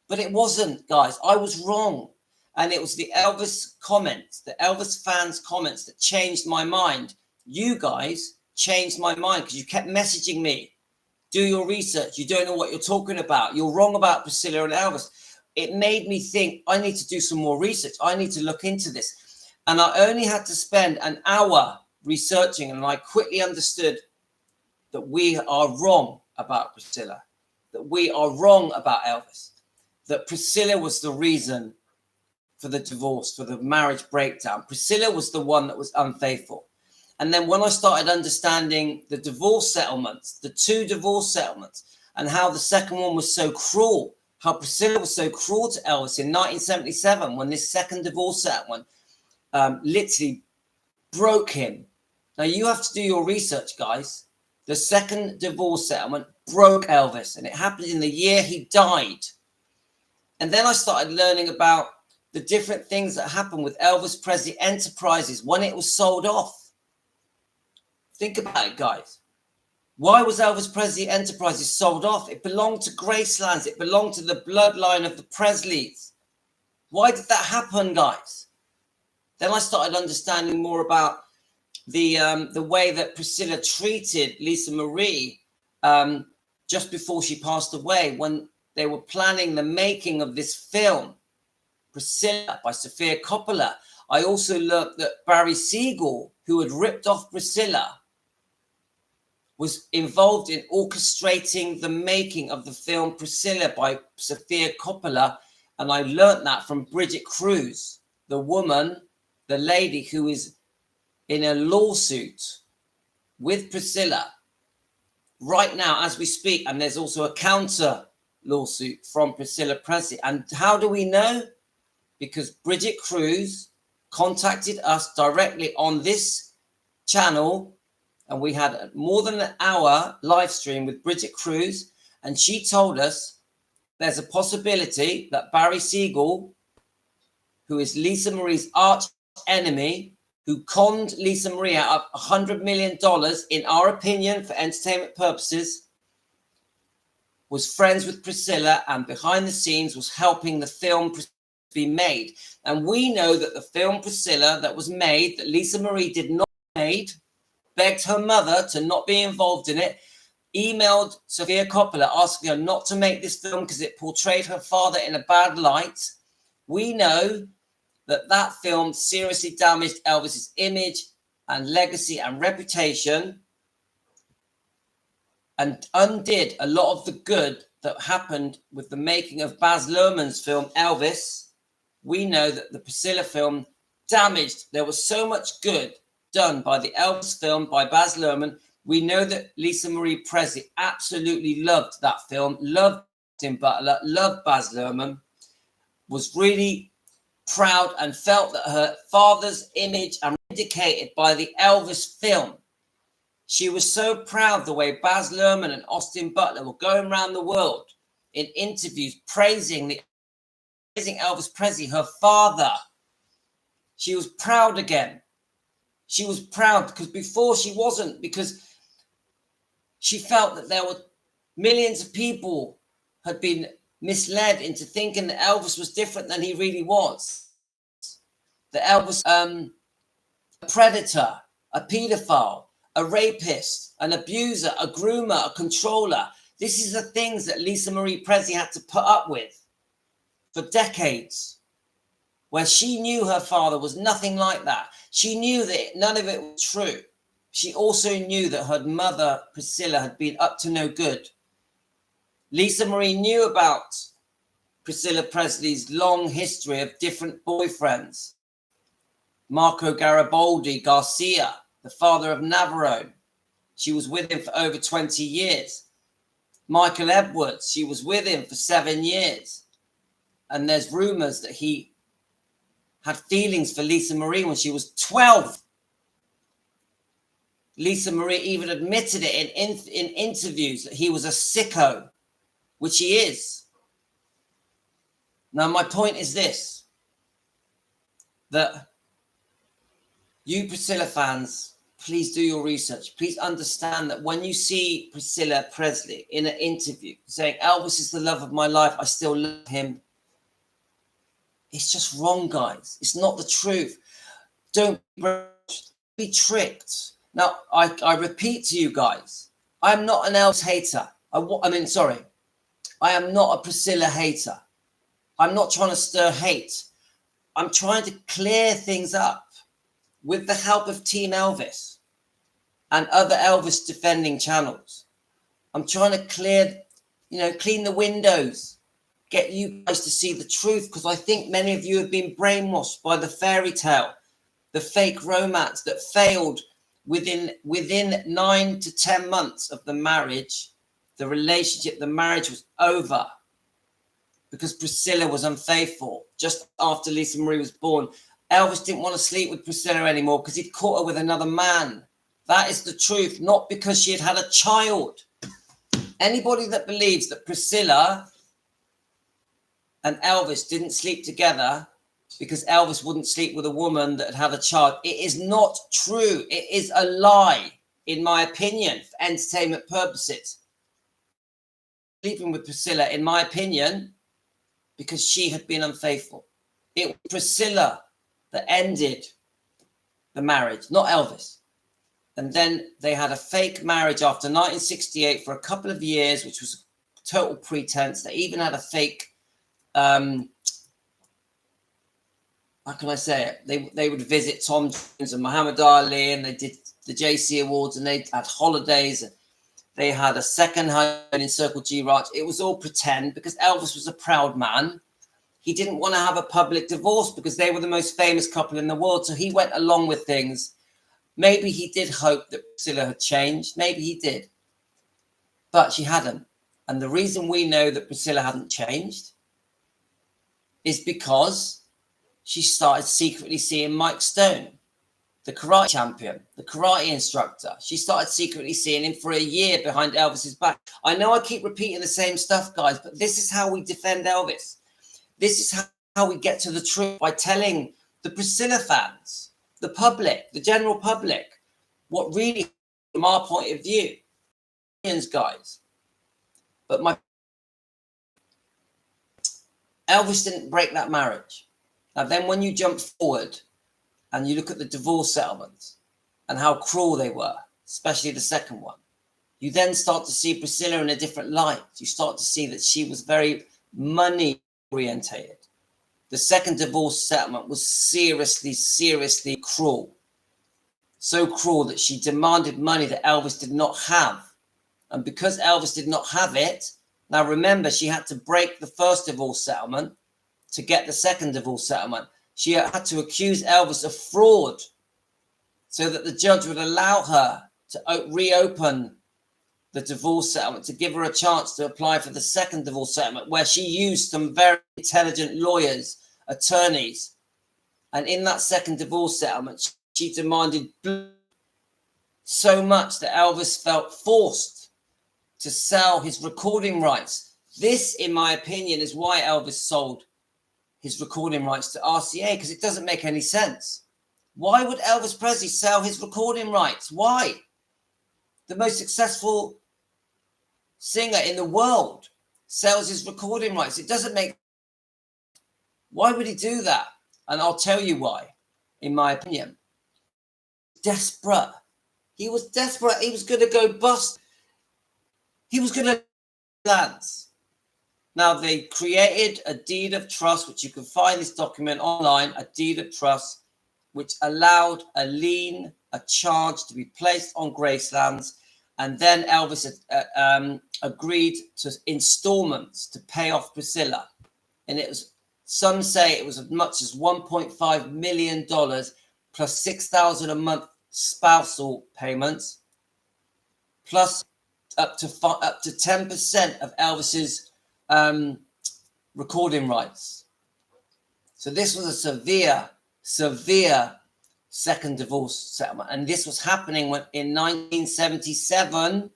But it wasn't, guys. I was wrong. And it was the Elvis comments, the Elvis fans' comments that changed my mind. You guys changed my mind because you kept messaging me. Do your research. You don't know what you're talking about. You're wrong about Priscilla and Elvis. It made me think I need to do some more research. I need to look into this. And I only had to spend an hour researching, and I quickly understood that we are wrong about Priscilla, that we are wrong about Elvis, that Priscilla was the reason for the divorce, for the marriage breakdown. Priscilla was the one that was unfaithful. And then when I started understanding the divorce settlements, the 2 divorce settlements, and how the second one was so cruel, how Priscilla was so cruel to Elvis in 1977, when this second divorce settlement literally broke him. Now you have to do your research, guys. The second divorce settlement broke Elvis, and it happened in the year he died. And then I started learning about the different things that happened with Elvis Presley Enterprises when it was sold off. Think about it, guys. Why was Elvis Presley Enterprises sold off? It belonged to Gracelands. It belonged to the bloodline of the Presleys. Why did that happen, guys? Then I started understanding more about the way that Priscilla treated Lisa Marie just before she passed away, when they were planning the making of this film, Priscilla by Sofia Coppola. I also learned that Barry Siegel, who had ripped off Priscilla, was involved in orchestrating the making of the film Priscilla by Sofia Coppola. And I learned that from Bridget Cruz, the woman, the lady who is in a lawsuit with Priscilla right now as we speak. And there's also a counter lawsuit from Priscilla Presley. And how do we know? Because Bridget Cruz contacted us directly on this channel, and we had more than an hour live stream with Bridget Cruz, and she told us there's a possibility that Barry Siegel, who is Lisa Marie's arch enemy, who conned Lisa Marie out of $100 million, in our opinion, for entertainment purposes, was friends with Priscilla and behind the scenes was helping the film be made. And we know that the film Priscilla that was made, that Lisa Marie did not made, begged her mother to not be involved in it, emailed Sofia Coppola asking her not to make this film because it portrayed her father in a bad light. We know that that film seriously damaged Elvis's image and legacy and reputation, and undid a lot of the good that happened with the making of Baz Luhrmann's film Elvis. We know that the Priscilla film damaged. There was so much good done by the Elvis film by Baz Luhrmann. We know that Lisa Marie Presley absolutely loved that film, loved Tim Butler, loved Baz Luhrmann, was really proud and felt that her father's image and vindicated by the Elvis film. She was so proud the way Baz Luhrmann and Austin Butler were going around the world in interviews praising Elvis Presley, her father. She was proud again. She was proud because before she wasn't, because she felt that there were millions of people had been misled into thinking that Elvis was different than he really was. That Elvis a predator, a pedophile, a rapist, an abuser, a groomer, a controller. This is the things that Lisa Marie Presley had to put up with for decades, where she knew her father was nothing like that. She knew that none of it was true. She also knew that her mother, Priscilla, had been up to no good. Lisa Marie knew about Priscilla Presley's long history of different boyfriends. Marco Garibaldi Garcia, the father of Navarone. She was with him for over 20 years. Michael Edwards, she was with him for 7 years. And there's rumors that he had feelings for Lisa Marie when she was 12. Lisa Marie even admitted it in interviews that he was a sicko, which he is. Now, my point is this, that you Priscilla fans, please do your research. Please understand that when you see Priscilla Presley in an interview saying, Elvis is the love of my life, I still love him, it's just wrong, guys. It's not the truth. Don't be tricked. Now, I repeat to you guys, I'm not an Elvis hater. I am not a Priscilla hater. I'm not trying to stir hate. I'm trying to clear things up with the help of Team Elvis and other Elvis defending channels. I'm trying to clean the windows, get you guys to see the truth, because I think many of you have been brainwashed by the fairy tale, the fake romance that failed within 9 to 10 months of the marriage. The relationship, the marriage was over because Priscilla was unfaithful. Just after Lisa Marie was born, Elvis didn't want to sleep with Priscilla anymore because he'd caught her with another man. That is the truth, not because she had had a child. Anybody that believes that Priscilla and Elvis didn't sleep together because Elvis wouldn't sleep with a woman that had had a child, it is not true. It is a lie, in my opinion, for entertainment purposes. Sleeping with Priscilla, in my opinion, because she had been unfaithful. It was Priscilla that ended the marriage, not Elvis. And then they had a fake marriage after 1968 for a couple of years, which was total pretense. They even had a fake, how can I say it? They would visit Tom Jones and Muhammad Ali, and they did the JC Awards, and they had holidays. And they had a second home in Circle G Ranch. It was all pretend because Elvis was a proud man. He didn't want to have a public divorce because they were the most famous couple in the world. So he went along with things. Maybe he did hope that Priscilla had changed. Maybe he did. But she hadn't. And the reason we know that Priscilla hadn't changed is because she started secretly seeing Mike Stone, the karate champion, the karate instructor. She started secretly seeing him for a year behind Elvis's back. I know I keep repeating the same stuff, guys, but this is how we defend Elvis. This is how we get to the truth, by telling the Priscilla fans, the public, the general public, what really, from our point of view, guys. But Elvis didn't break that marriage. Now, then when you jump forward and you look at the divorce settlements and how cruel they were, especially the second one, you then start to see Priscilla in a different light. You start to see that she was very money orientated. The second divorce settlement was seriously cruel. So cruel that she demanded money that Elvis did not have. And because Elvis did not have it, now remember, she had to break the first divorce settlement to get the second divorce settlement. She had to accuse Elvis of fraud so that the judge would allow her to reopen the divorce settlement, to give her a chance to apply for the second divorce settlement, where she used some very intelligent lawyers, attorneys, And in that second divorce settlement, she demanded so much that Elvis felt forced to sell his recording rights. This, in my opinion, is why Elvis sold his recording rights to RCA, because it doesn't make any sense. Why would Elvis Presley sell his recording rights? Why? The most successful singer in the world sells his recording rights. It doesn't make. Why would he do that? And I'll tell you why, in my opinion. Desperate. He was desperate. He was going to go bust. He was going to dance. Now, they created a deed of trust, which you can find this document online, a deed of trust, which allowed a lien, a charge to be placed on Graceland's. And then Elvis agreed to installments to pay off Priscilla. And it was, some say it was as much as $1.5 million plus $6,000 a month spousal payments, plus up to 10% of Elvis's recording rights. So this was a severe second divorce settlement. And this was happening in 1977,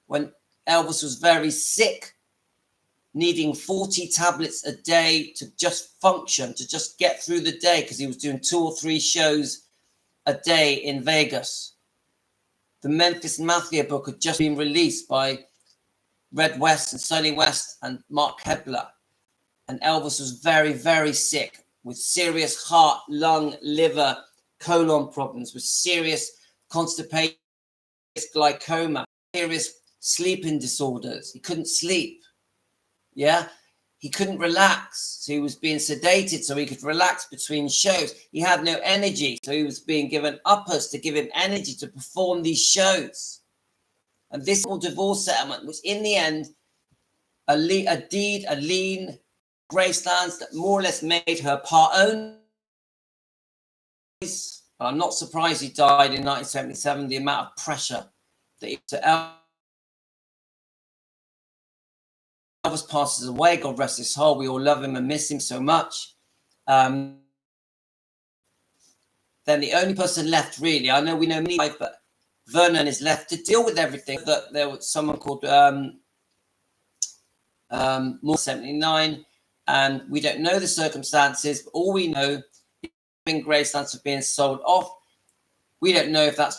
when Elvis was very sick, needing 40 tablets a day to just function, to just get through the day, because he was doing 2 or 3 shows a day in Vegas. The Memphis Mafia book had just been released by Red West and Sonny West and Mark Hebler. And Elvis was very, very sick, with serious heart, lung, liver, colon problems, with serious constipation, glaucoma, serious sleeping disorders. He couldn't sleep. Yeah. He couldn't relax. So he was being sedated so he could relax between shows. He had no energy. So he was being given uppers to give him energy to perform these shows. And this whole divorce settlement was, in the end, a lien, Graceland's that more or less made her part owner. I'm not surprised he died in 1977. The amount of pressure that he to Elvis passes away. God rest his soul. We all love him and miss him so much. Then the only person left, really, I know we know me, but Vernon is left to deal with everything. That there was someone called More 79, and we don't know the circumstances, but all we know is Graceland's are being sold off. We don't know if that's